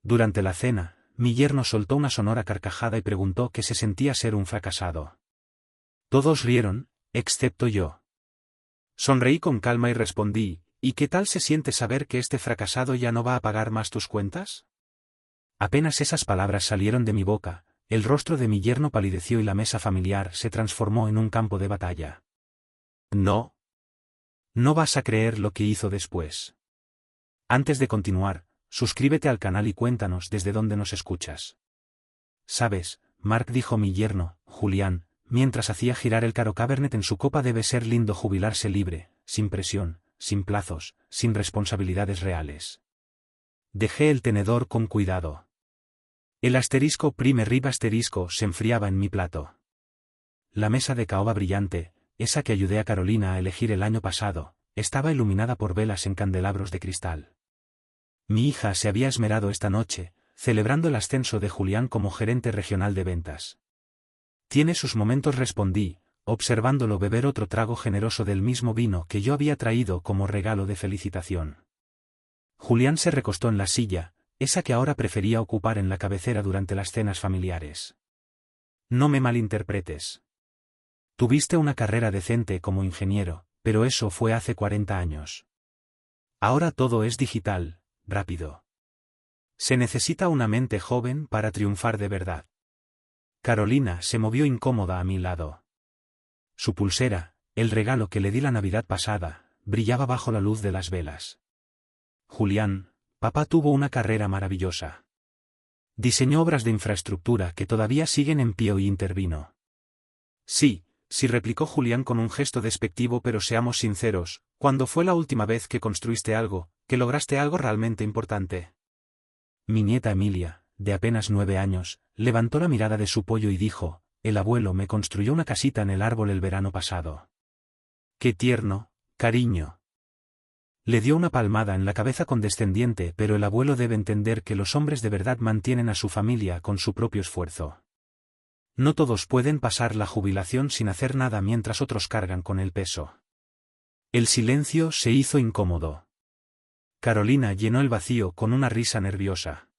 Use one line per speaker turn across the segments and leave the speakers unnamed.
Durante la cena, mi yerno soltó una sonora carcajada y preguntó qué se sentía ser un fracasado. Todos rieron, excepto yo. Sonreí con calma y respondí, ¿y qué tal se siente saber que este fracasado ya no va a pagar más tus cuentas? Apenas esas palabras salieron de mi boca, el rostro de mi yerno palideció y la mesa familiar se transformó en un campo de batalla. No. No vas a creer lo que hizo después. Antes de continuar, suscríbete al canal y cuéntanos desde dónde nos escuchas. Sabes, Mark, dijo mi yerno, Julián, mientras hacía girar el caro Cabernet en su copa, debe ser lindo jubilarse libre, sin presión, sin plazos, sin responsabilidades reales. Dejé el tenedor con cuidado. El asterisco prime rib asterisco se enfriaba en mi plato. La mesa de caoba brillante, esa que ayudé a Carolina a elegir el año pasado, estaba iluminada por velas en candelabros de cristal. Mi hija se había esmerado esta noche, celebrando el ascenso de Julián como gerente regional de ventas. Tiene sus momentos, respondí, observándolo beber otro trago generoso del mismo vino que yo había traído como regalo de felicitación. Julián se recostó en la silla, esa que ahora prefería ocupar en la cabecera durante las cenas familiares. No me malinterpretes. Tuviste una carrera decente como ingeniero, pero eso fue hace 40 años. Ahora todo es digital, rápido. Se necesita una mente joven para triunfar de verdad. Carolina se movió incómoda a mi lado. Su pulsera, el regalo que le di la Navidad pasada, brillaba bajo la luz de las velas. Julián, papá tuvo una carrera maravillosa. Diseñó obras de infraestructura que todavía siguen en pie y intervino. Sí, replicó Julián con un gesto despectivo, pero seamos sinceros, ¿cuándo fue la última vez que construiste algo, que lograste algo realmente importante? Mi nieta Emilia, de apenas 9 años, levantó la mirada de su pollo y dijo, el abuelo me construyó una casita en el árbol el verano pasado. ¡Qué tierno, cariño! Le dio una palmada en la cabeza condescendiente, pero el abuelo debe entender que los hombres de verdad mantienen a su familia con su propio esfuerzo. No todos pueden pasar la jubilación sin hacer nada mientras otros cargan con el peso. El silencio se hizo incómodo. Carolina llenó el vacío con una risa nerviosa.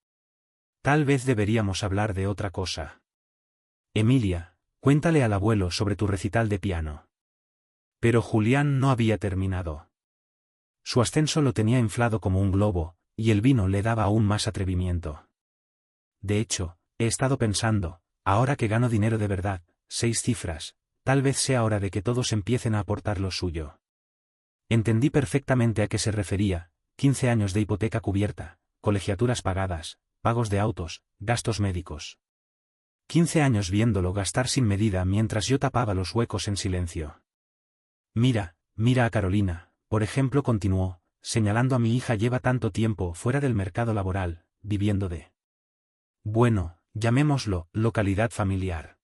Tal vez deberíamos hablar de otra cosa. Emilia, cuéntale al abuelo sobre tu recital de piano. Pero Julián no había terminado. Su ascenso lo tenía inflado como un globo, y el vino le daba aún más atrevimiento. De hecho, he estado pensando, ahora que gano dinero de verdad, 6 cifras, tal vez sea hora de que todos empiecen a aportar lo suyo. Entendí perfectamente a qué se refería: 15 años de hipoteca cubierta, colegiaturas pagadas, pagos de autos, gastos médicos. 15 años viéndolo gastar sin medida mientras yo tapaba los huecos en silencio. Mira a Carolina, por ejemplo, continuó, señalando a mi hija, lleva tanto tiempo fuera del mercado laboral, viviendo de... bueno, llamémoslo, localidad familiar.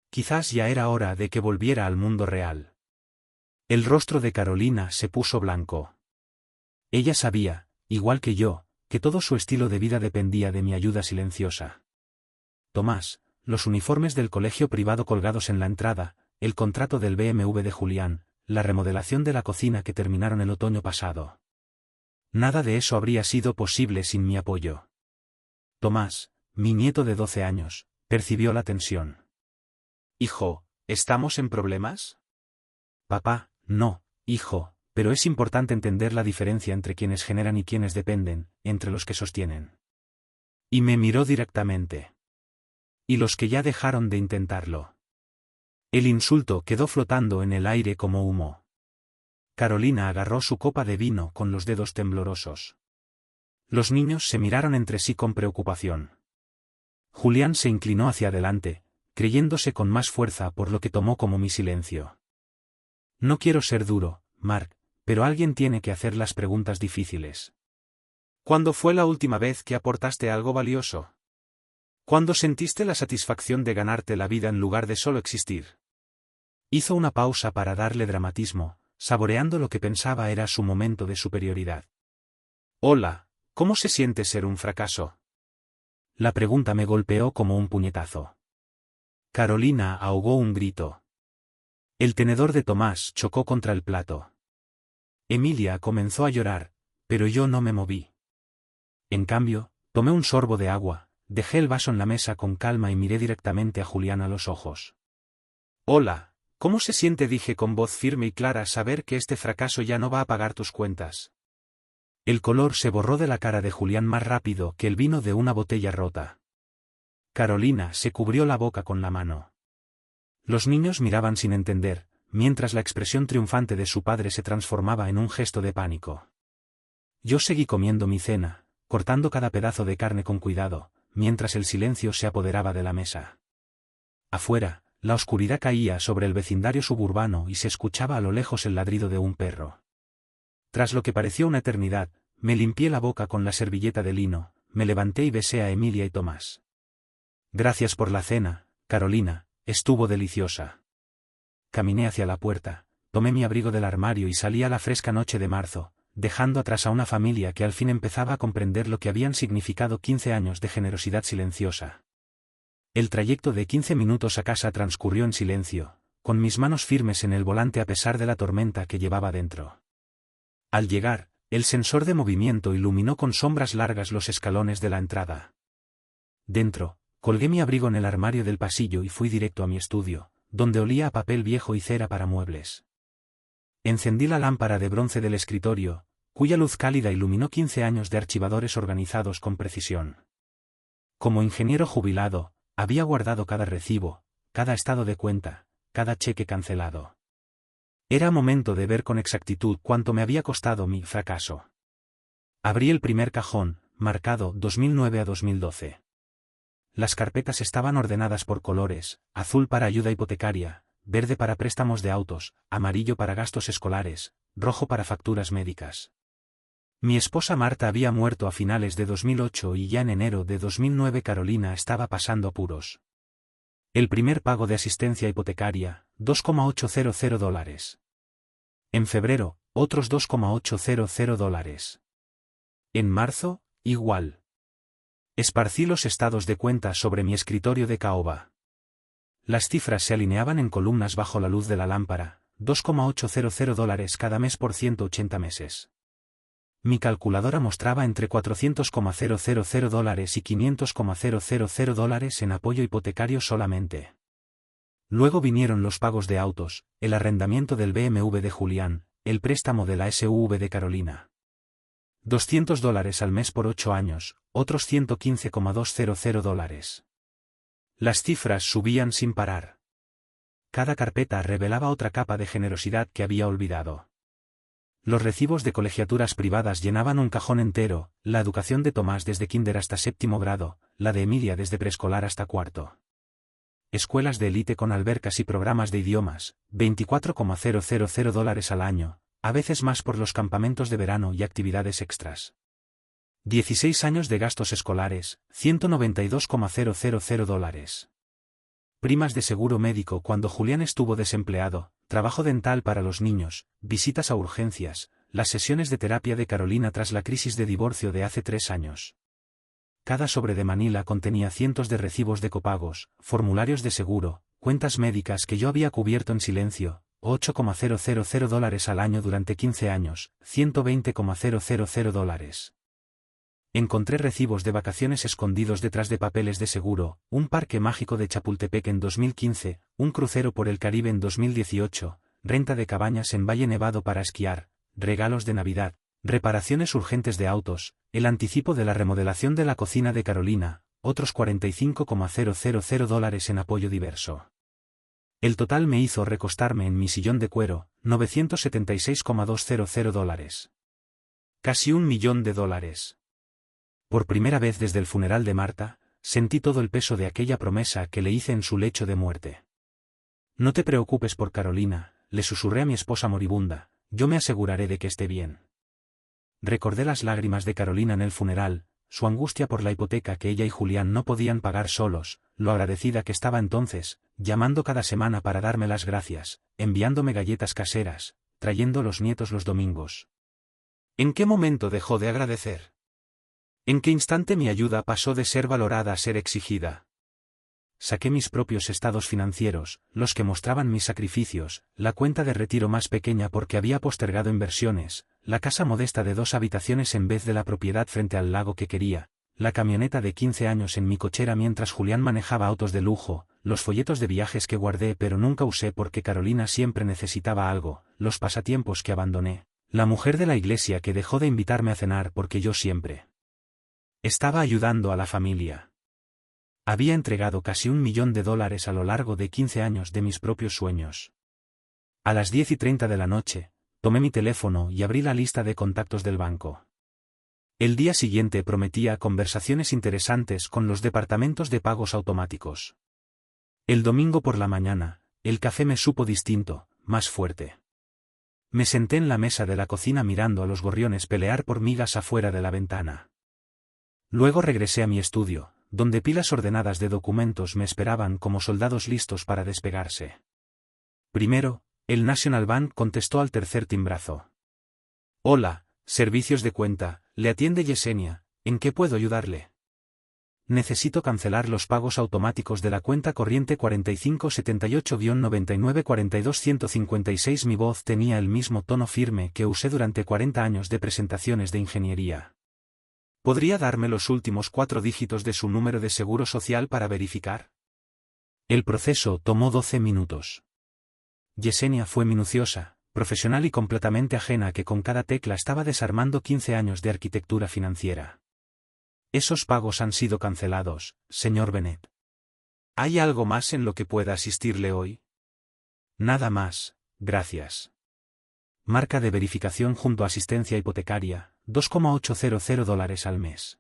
Quizás ya era hora de que volviera al mundo real. El rostro de Carolina se puso blanco. Ella sabía, igual que yo, que todo su estilo de vida dependía de mi ayuda silenciosa. Tomás, los uniformes del colegio privado colgados en la entrada, el contrato del BMW de Julián, la remodelación de la cocina que terminaron el otoño pasado. Nada de eso habría sido posible sin mi apoyo. Tomás, mi nieto de 12 años, percibió la tensión. Hijo, ¿estamos en problemas? Papá, no, hijo, pero es importante entender la diferencia entre quienes generan y quienes dependen, entre los que sostienen. Y me miró directamente. Y los que ya dejaron de intentarlo. El insulto quedó flotando en el aire como humo. Carolina agarró su copa de vino con los dedos temblorosos. Los niños se miraron entre sí con preocupación. Julián se inclinó hacia adelante, creyéndose con más fuerza por lo que tomó como mi silencio. No quiero ser duro, Mark, pero alguien tiene que hacer las preguntas difíciles. ¿Cuándo fue la última vez que aportaste algo valioso? ¿Cuándo sentiste la satisfacción de ganarte la vida en lugar de solo existir? Hizo una pausa para darle dramatismo, saboreando lo que pensaba era su momento de superioridad. Hola, ¿cómo se siente ser un fracaso? La pregunta me golpeó como un puñetazo. Carolina ahogó un grito. El tenedor de Tomás chocó contra el plato. Emilia comenzó a llorar, pero yo no me moví. En cambio, Tomé un sorbo de agua, dejé el vaso en la mesa con calma y miré directamente a Julián a los ojos. «Hola, ¿cómo se siente?», dije con voz firme y clara, «saber que este fracaso ya no va a pagar tus cuentas». El color se borró de la cara de Julián más rápido que el vino de una botella rota. Carolina se cubrió la boca con la mano. Los niños miraban sin entender, mientras la expresión triunfante de su padre se transformaba en un gesto de pánico. Yo seguí comiendo mi cena, cortando cada pedazo de carne con cuidado, mientras el silencio se apoderaba de la mesa. Afuera, la oscuridad caía sobre el vecindario suburbano y se escuchaba a lo lejos el ladrido de un perro. Tras lo que pareció una eternidad, me limpié la boca con la servilleta de lino, me levanté y besé a Emilia y Tomás. «Gracias por la cena, Carolina, estuvo deliciosa». Caminé hacia la puerta, tomé mi abrigo del armario y salí a la fresca noche de marzo, dejando atrás a una familia que al fin empezaba a comprender lo que habían significado 15 años de generosidad silenciosa. El trayecto de 15 minutos a casa transcurrió en silencio, con mis manos firmes en el volante a pesar de la tormenta que llevaba dentro. Al llegar, el sensor de movimiento iluminó con sombras largas los escalones de la entrada. Dentro, colgué mi abrigo en el armario del pasillo y fui directo a mi estudio, donde olía a papel viejo y cera para muebles. Encendí la lámpara de bronce del escritorio, cuya luz cálida iluminó 15 años de archivadores organizados con precisión. Como ingeniero jubilado, había guardado cada recibo, cada estado de cuenta, cada cheque cancelado. Era momento de ver con exactitud cuánto me había costado mi fracaso. Abrí el primer cajón, marcado 2009 a 2012. Las carpetas estaban ordenadas por colores: azul para ayuda hipotecaria, verde para préstamos de autos, amarillo para gastos escolares, rojo para facturas médicas. Mi esposa Marta había muerto a finales de 2008 y ya en enero de 2009 Carolina estaba pasando apuros. El primer pago de asistencia hipotecaria, $2,800. En febrero, otros $2,800. En marzo, igual. Esparcí los estados de cuenta sobre mi escritorio de caoba. Las cifras se alineaban en columnas bajo la luz de la lámpara, $2,800 cada mes por 180 meses. Mi calculadora mostraba entre $400,000 y $500,000 en apoyo hipotecario solamente. Luego vinieron los pagos de autos, el arrendamiento del BMW de Julián, el préstamo de la SUV de Carolina. $200 al mes por 8 años, otros $115,200. Las cifras subían sin parar. Cada carpeta revelaba otra capa de generosidad que había olvidado. Los recibos de colegiaturas privadas llenaban un cajón entero: la educación de Tomás desde kinder hasta 7º grado, la de Emilia desde preescolar hasta 4º. Escuelas de élite con albercas y programas de idiomas, $24,000 al año, a veces más por los campamentos de verano y actividades extras. 16 años de gastos escolares, $192,000. Primas de seguro médico cuando Julián estuvo desempleado, trabajo dental para los niños, visitas a urgencias, las sesiones de terapia de Carolina tras la crisis de divorcio de hace 3 años. Cada sobre de Manila contenía cientos de recibos de copagos, formularios de seguro, cuentas médicas que yo había cubierto en silencio: $8,000 al año durante 15 años, $120,000. Encontré recibos de vacaciones escondidos detrás de papeles de seguro: un parque mágico de Chapultepec en 2015, un crucero por el Caribe en 2018, renta de cabañas en Valle Nevado para esquiar, regalos de Navidad, reparaciones urgentes de autos, el anticipo de la remodelación de la cocina de Carolina, otros $45,000 en apoyo diverso. El total me hizo recostarme en mi sillón de cuero, $976,200. Casi $1.000.000. Por primera vez desde el funeral de Marta, sentí todo el peso de aquella promesa que le hice en su lecho de muerte. «No te preocupes por Carolina», le susurré a mi esposa moribunda, «yo me aseguraré de que esté bien». Recordé las lágrimas de Carolina en el funeral, su angustia por la hipoteca que ella y Julián no podían pagar solos, lo agradecida que estaba entonces, llamando cada semana para darme las gracias, enviándome galletas caseras, trayendo los nietos los domingos. ¿En qué momento dejó de agradecer? ¿En qué instante mi ayuda pasó de ser valorada a ser exigida? Saqué mis propios estados financieros, los que mostraban mis sacrificios, la cuenta de retiro más pequeña porque había postergado inversiones, la casa modesta de 2 habitaciones en vez de la propiedad frente al lago que quería, la camioneta de 15 años en mi cochera mientras Julián manejaba autos de lujo, los folletos de viajes que guardé pero nunca usé porque Carolina siempre necesitaba algo, los pasatiempos que abandoné, la mujer de la iglesia que dejó de invitarme a cenar porque yo siempre estaba ayudando a la familia. Había entregado casi $1 millón a lo largo de 15 años de mis propios sueños. A las 10:30 de la noche, tomé mi teléfono y abrí la lista de contactos del banco. El día siguiente prometía conversaciones interesantes con los departamentos de pagos automáticos. El domingo por la mañana, el café me supo distinto, más fuerte. Me senté en la mesa de la cocina mirando a los gorriones pelear por migas afuera de la ventana. Luego regresé a mi estudio, donde pilas ordenadas de documentos me esperaban como soldados listos para despegarse. Primero, el National Bank contestó al tercer timbrazo. Hola, servicios de cuenta, le atiende Yesenia, ¿en qué puedo ayudarle? Necesito cancelar los pagos automáticos de la cuenta corriente 4578-9942-156. Mi voz tenía el mismo tono firme que usé durante 40 años de presentaciones de ingeniería. ¿Podría darme los últimos 4 dígitos de su número de seguro social para verificar? El proceso tomó 12 minutos. Yesenia fue minuciosa, profesional y completamente ajena a que con cada tecla estaba desarmando 15 años de arquitectura financiera. Esos pagos han sido cancelados, señor Bennett. ¿Hay algo más en lo que pueda asistirle hoy? Nada más, gracias. Marca de verificación junto a asistencia hipotecaria, $2,800 al mes.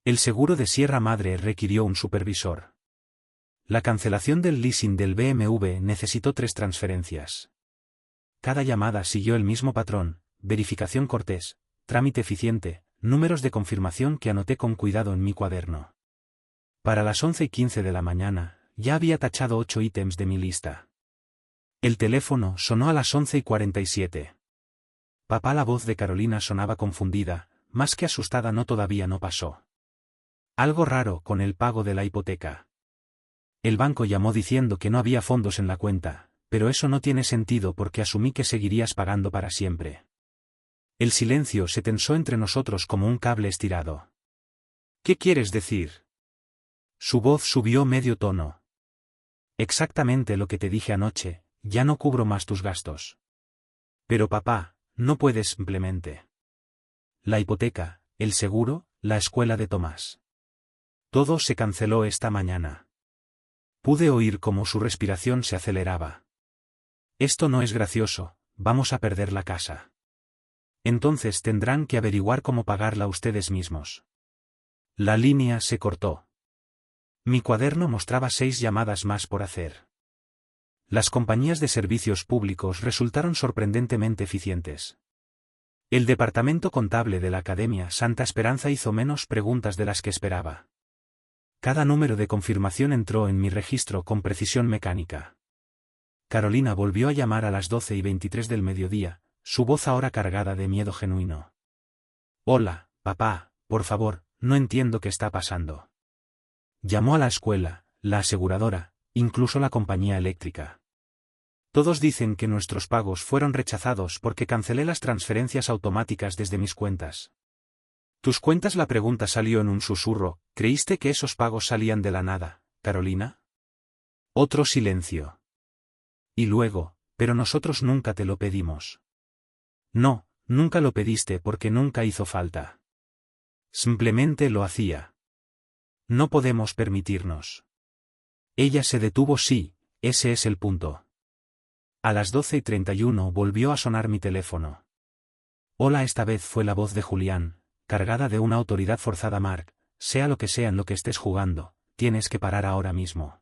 El seguro de Sierra Madre requirió un supervisor. La cancelación del leasing del BMW necesitó 3 transferencias. Cada llamada siguió el mismo patrón: verificación cortés, trámite eficiente, números de confirmación que anoté con cuidado en mi cuaderno. Para las 11:15 de la mañana, ya había tachado 8 ítems de mi lista. El teléfono sonó a las 11:47. Papá, la voz de Carolina sonaba confundida, más que asustada. No, todavía no pasó. Algo raro con el pago de la hipoteca. El banco llamó diciendo que no había fondos en la cuenta, pero eso no tiene sentido porque asumí que seguirías pagando para siempre. El silencio se tensó entre nosotros como un cable estirado. ¿Qué quieres decir? Su voz subió medio tono. Exactamente lo que te dije anoche, ya no cubro más tus gastos. Pero papá, no puedes simplemente. La hipoteca, el seguro, la escuela de Tomás. Todo se canceló esta mañana. Pude oír cómo su respiración se aceleraba. Esto no es gracioso, vamos a perder la casa. Entonces tendrán que averiguar cómo pagarla ustedes mismos. La línea se cortó. Mi cuaderno mostraba 6 llamadas más por hacer. Las compañías de servicios públicos resultaron sorprendentemente eficientes. El departamento contable de la Academia Santa Esperanza hizo menos preguntas de las que esperaba. Cada número de confirmación entró en mi registro con precisión mecánica. Carolina volvió a llamar a las 12:23 del mediodía, su voz ahora cargada de miedo genuino. Hola, papá, por favor, no entiendo qué está pasando. Llamó a la escuela, la aseguradora, incluso la compañía eléctrica. Todos dicen que nuestros pagos fueron rechazados porque cancelé las transferencias automáticas desde mis cuentas. ¿Tus cuentas? La pregunta salió en un susurro. ¿Creíste que esos pagos salían de la nada, Carolina? Otro silencio. Y luego, pero nosotros nunca te lo pedimos. No, nunca lo pediste porque nunca hizo falta. Simplemente lo hacía. No podemos permitirnos. Ella se detuvo. Sí, ese es el punto. A las 12:31 volvió a sonar mi teléfono. Hola, esta vez fue la voz de Julián, cargada de una autoridad forzada. Mark, sea lo que sea en lo que estés jugando, tienes que parar ahora mismo.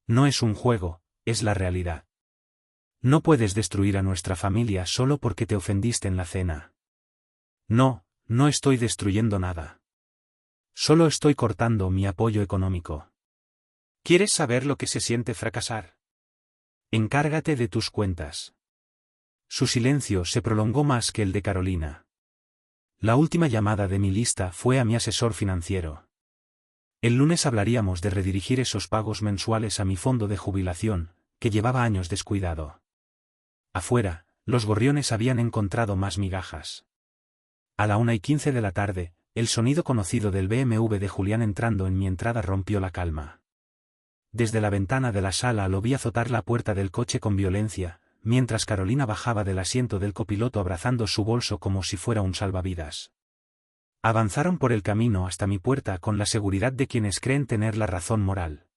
No es un juego, es la realidad. No puedes destruir a nuestra familia solo porque te ofendiste en la cena. No, no estoy destruyendo nada. Solo estoy cortando mi apoyo económico. ¿Quieres saber lo que se siente fracasar? Encárgate de tus cuentas. Su silencio se prolongó más que el de Carolina. La última llamada de mi lista fue a mi asesor financiero. El lunes hablaríamos de redirigir esos pagos mensuales a mi fondo de jubilación, que llevaba años descuidado. Afuera, los gorriones habían encontrado más migajas. A la 1:15 de la tarde, el sonido conocido del BMW de Julián entrando en mi entrada rompió la calma. Desde la ventana de la sala lo vi azotar la puerta del coche con violencia, mientras Carolina bajaba del asiento del copiloto abrazando su bolso como si fuera un salvavidas. Avanzaron por el camino hasta mi puerta con la seguridad de quienes creen tener la razón moral.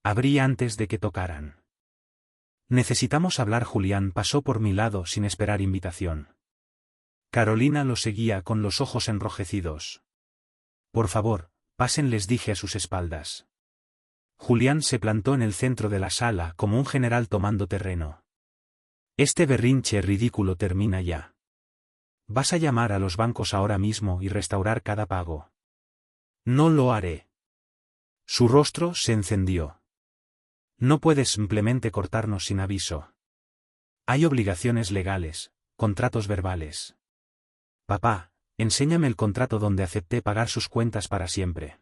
Abrí antes de que tocaran. Necesitamos hablar. Julián pasó por mi lado sin esperar invitación. Carolina lo seguía con los ojos enrojecidos. Por favor, pasen, les dije a sus espaldas. Julián se plantó en el centro de la sala como un general tomando terreno. Este berrinche ridículo termina ya. Vas a llamar a los bancos ahora mismo y restaurar cada pago. No lo haré. Su rostro se encendió. No puedes simplemente cortarnos sin aviso. Hay obligaciones legales, contratos verbales. Papá, enséñame el contrato donde acepté pagar sus cuentas para siempre.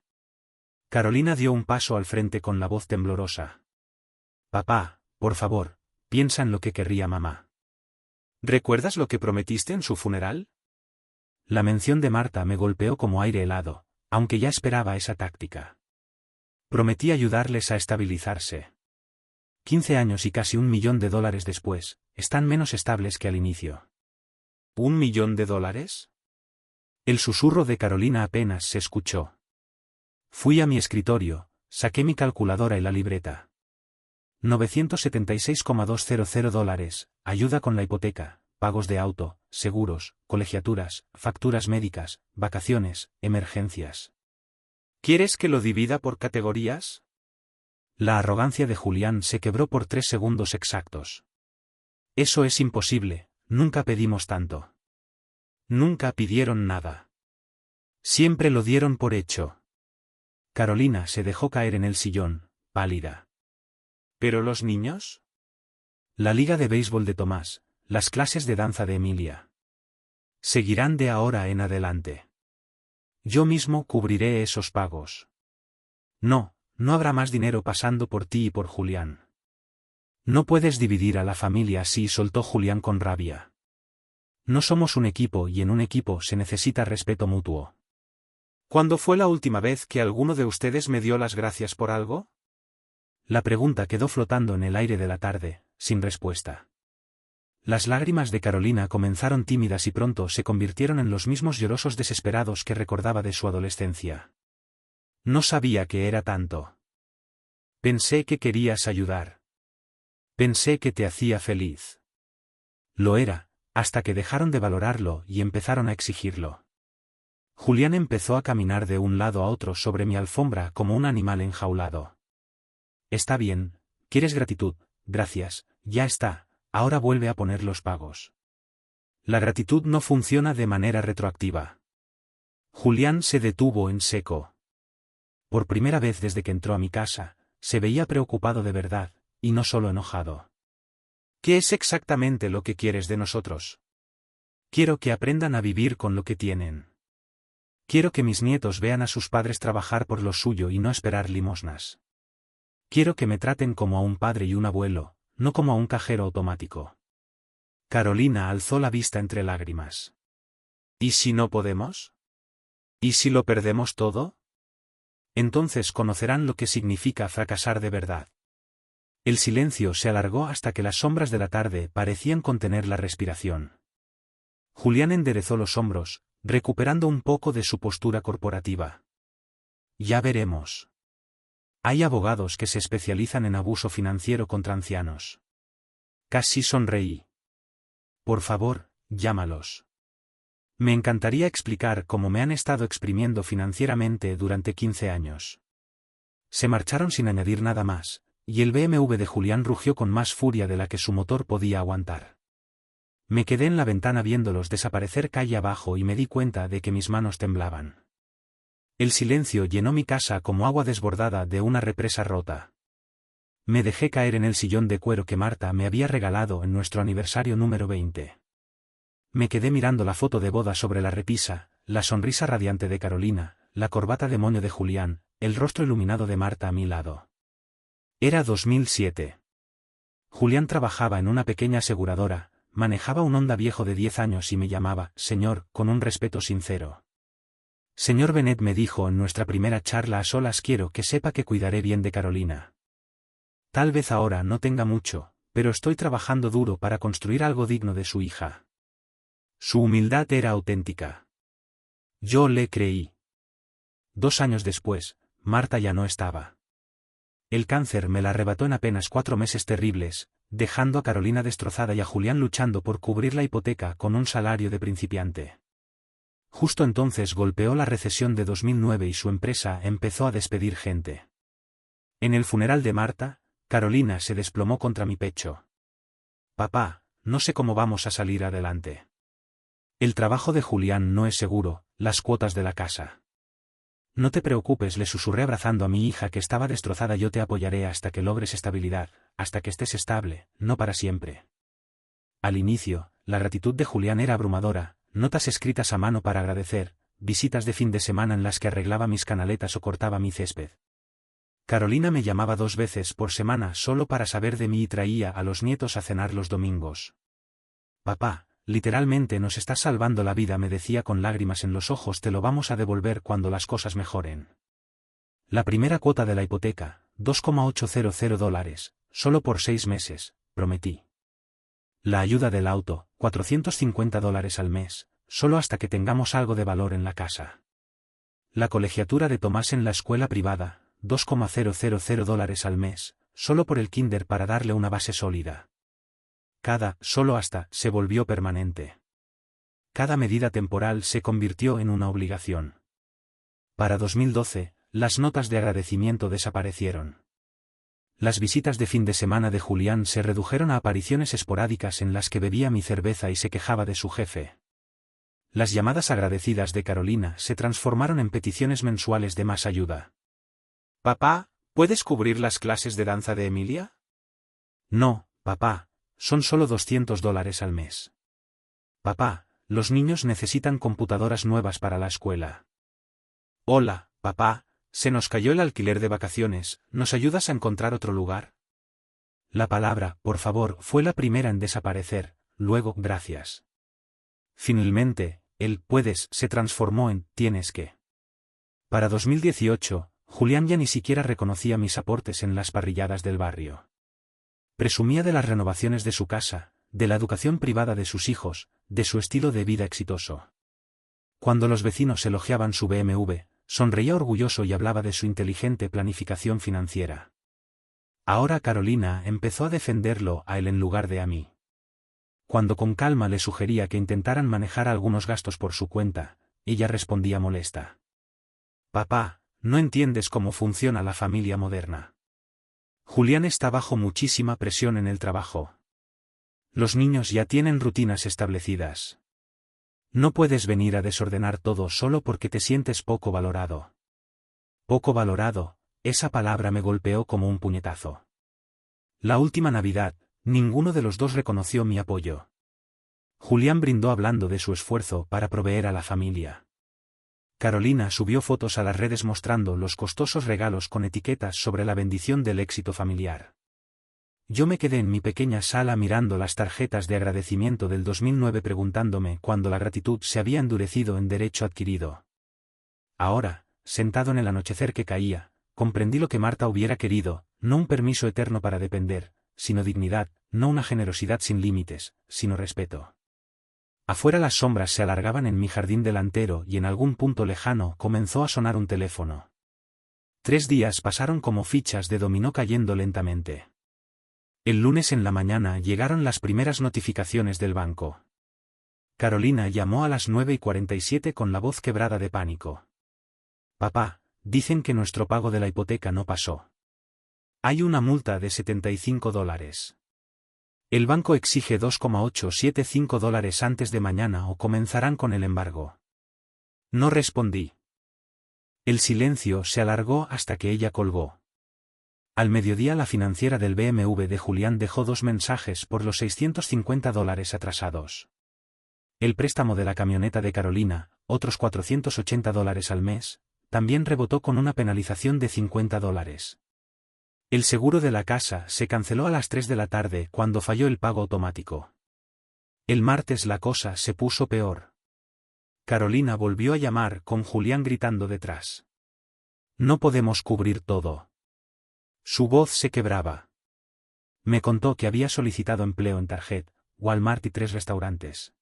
Carolina dio un paso al frente con la voz temblorosa. Papá, por favor, piensa en lo que querría mamá. ¿Recuerdas lo que prometiste en su funeral? La mención de Marta me golpeó como aire helado, aunque ya esperaba esa táctica. Prometí ayudarles a estabilizarse. 15 años y casi $1 millón después, están menos estables que al inicio. ¿$1 millón? El susurro de Carolina apenas se escuchó. Fui a mi escritorio, saqué mi calculadora y la libreta. $976,200, ayuda con la hipoteca, pagos de auto, seguros, colegiaturas, facturas médicas, vacaciones, emergencias. ¿Quieres que lo divida por categorías? La arrogancia de Julián se quebró por 3 segundos exactos. Eso es imposible, nunca pedimos tanto. Nunca pidieron nada. Siempre lo dieron por hecho. Carolina se dejó caer en el sillón, pálida. ¿Pero los niños? La liga de béisbol de Tomás, las clases de danza de Emilia. Seguirán de ahora en adelante. Yo mismo cubriré esos pagos. No, no habrá más dinero pasando por ti y por Julián. No puedes dividir a la familia así, soltó Julián con rabia. No somos un equipo y en un equipo se necesita respeto mutuo. ¿Cuándo fue la última vez que alguno de ustedes me dio las gracias por algo? La pregunta quedó flotando en el aire de la tarde, sin respuesta. Las lágrimas de Carolina comenzaron tímidas y pronto se convirtieron en los mismos llorosos desesperados que recordaba de su adolescencia. No sabía que era tanto. Pensé que querías ayudar. Pensé que te hacía feliz. Lo era, hasta que dejaron de valorarlo y empezaron a exigirlo. Julián empezó a caminar de un lado a otro sobre mi alfombra como un animal enjaulado. Está bien, quieres gratitud, gracias, ya está, ahora vuelve a poner los pagos. La gratitud no funciona de manera retroactiva. Julián se detuvo en seco. Por primera vez desde que entró a mi casa, se veía preocupado de verdad, y no solo enojado. ¿Qué es exactamente lo que quieres de nosotros? Quiero que aprendan a vivir con lo que tienen. Quiero que mis nietos vean a sus padres trabajar por lo suyo y no esperar limosnas. Quiero que me traten como a un padre y un abuelo, no como a un cajero automático. Carolina alzó la vista entre lágrimas. ¿Y si no podemos? ¿Y si lo perdemos todo? Entonces conocerán lo que significa fracasar de verdad. El silencio se alargó hasta que las sombras de la tarde parecían contener la respiración. Julián enderezó los hombros, recuperando un poco de su postura corporativa. Ya veremos. Hay abogados que se especializan en abuso financiero contra ancianos. Casi sonreí. Por favor, llámalos. Me encantaría explicar cómo me han estado exprimiendo financieramente durante 15 años. Se marcharon sin añadir nada más, y el BMW de Julián rugió con más furia de la que su motor podía aguantar. Me quedé en la ventana viéndolos desaparecer calle abajo y me di cuenta de que mis manos temblaban. El silencio llenó mi casa como agua desbordada de una represa rota. Me dejé caer en el sillón de cuero que Marta me había regalado en nuestro aniversario número 20. Me quedé mirando la foto de boda sobre la repisa, la sonrisa radiante de Carolina, la corbata de moño de Julián, el rostro iluminado de Marta a mi lado. Era 2007. Julián trabajaba en una pequeña aseguradora, manejaba un Honda viejo de 10 años y me llamaba, señor, con un respeto sincero. Señor Bennet, me dijo en nuestra primera charla a solas, quiero que sepa que cuidaré bien de Carolina. Tal vez ahora no tenga mucho, pero estoy trabajando duro para construir algo digno de su hija. Su humildad era auténtica. Yo le creí. 2 años después, Marta ya no estaba. El cáncer me la arrebató en apenas 4 meses terribles, dejando a Carolina destrozada y a Julián luchando por cubrir la hipoteca con un salario de principiante. Justo entonces golpeó la recesión de 2009 y su empresa empezó a despedir gente. En el funeral de Marta, Carolina se desplomó contra mi pecho. Papá, no sé cómo vamos a salir adelante. El trabajo de Julián no es seguro, las cuotas de la casa. No te preocupes, le susurré abrazando a mi hija que estaba destrozada, yo te apoyaré hasta que logres estabilidad, hasta que estés estable, no para siempre. Al inicio, la gratitud de Julián era abrumadora, notas escritas a mano para agradecer, visitas de fin de semana en las que arreglaba mis canaletas o cortaba mi césped. Carolina me llamaba 2 veces por semana solo para saber de mí y traía a los nietos a cenar los domingos. Papá, literalmente nos estás salvando la vida, me decía con lágrimas en los ojos, te lo vamos a devolver cuando las cosas mejoren. La primera cuota de la hipoteca, $2,800, solo por 6 meses, prometí. La ayuda del auto, $450 al mes, solo hasta que tengamos algo de valor en la casa. La colegiatura de Tomás en la escuela privada, $2,000 al mes, solo por el kinder para darle una base sólida. Solo hasta, se volvió permanente. Cada medida temporal se convirtió en una obligación. Para 2012, las notas de agradecimiento desaparecieron. Las visitas de fin de semana de Julián se redujeron a apariciones esporádicas en las que bebía mi cerveza y se quejaba de su jefe. Las llamadas agradecidas de Carolina se transformaron en peticiones mensuales de más ayuda. «Papá, ¿puedes cubrir las clases de danza de Emilia?» «No, papá, son solo $200 al mes». «Papá, los niños necesitan computadoras nuevas para la escuela». «Hola, papá, se nos cayó el alquiler de vacaciones, ¿nos ayudas a encontrar otro lugar?» La palabra, por favor, fue la primera en desaparecer, luego, gracias. Finalmente, el puedes se transformó en tienes que. Para 2018, Julián ya ni siquiera reconocía mis aportes en las parrilladas del barrio. Presumía de las renovaciones de su casa, de la educación privada de sus hijos, de su estilo de vida exitoso. Cuando los vecinos elogiaban su BMW, sonreía orgulloso y hablaba de su inteligente planificación financiera. Ahora Carolina empezó a defenderlo a él en lugar de a mí. Cuando con calma le sugería que intentaran manejar algunos gastos por su cuenta, ella respondía molesta. «Papá, no entiendes cómo funciona la familia moderna. Julián está bajo muchísima presión en el trabajo. Los niños ya tienen rutinas establecidas. No puedes venir a desordenar todo solo porque te sientes poco valorado». Poco valorado, esa palabra me golpeó como un puñetazo. La última Navidad, ninguno de los dos reconoció mi apoyo. Julián brindó hablando de su esfuerzo para proveer a la familia. Carolina subió fotos a las redes mostrando los costosos regalos con etiquetas sobre la bendición del éxito familiar. Yo me quedé en mi pequeña sala mirando las tarjetas de agradecimiento del 2009 preguntándome cuándo la gratitud se había endurecido en derecho adquirido. Ahora, sentado en el anochecer que caía, comprendí lo que Marta hubiera querido, no un permiso eterno para depender, sino dignidad, no una generosidad sin límites, sino respeto. Afuera las sombras se alargaban en mi jardín delantero y en algún punto lejano comenzó a sonar un teléfono. 3 días pasaron como fichas de dominó cayendo lentamente. El lunes en la mañana llegaron las primeras notificaciones del banco. Carolina llamó a las 9:47 con la voz quebrada de pánico. «Papá, dicen que nuestro pago de la hipoteca no pasó. Hay una multa de $75. El banco exige $2,875 antes de mañana o comenzarán con el embargo». No respondí. El silencio se alargó hasta que ella colgó. Al mediodía la financiera del BMW de Julián dejó 2 mensajes por los $650 atrasados. El préstamo de la camioneta de Carolina, otros $480 al mes, también rebotó con una penalización de $50. El seguro de la casa se canceló a las 3 de la tarde cuando falló el pago automático. El martes la cosa se puso peor. Carolina volvió a llamar con Julián gritando detrás. No podemos cubrir todo. Su voz se quebraba. Me contó que había solicitado empleo en Target, Walmart y 3 restaurantes.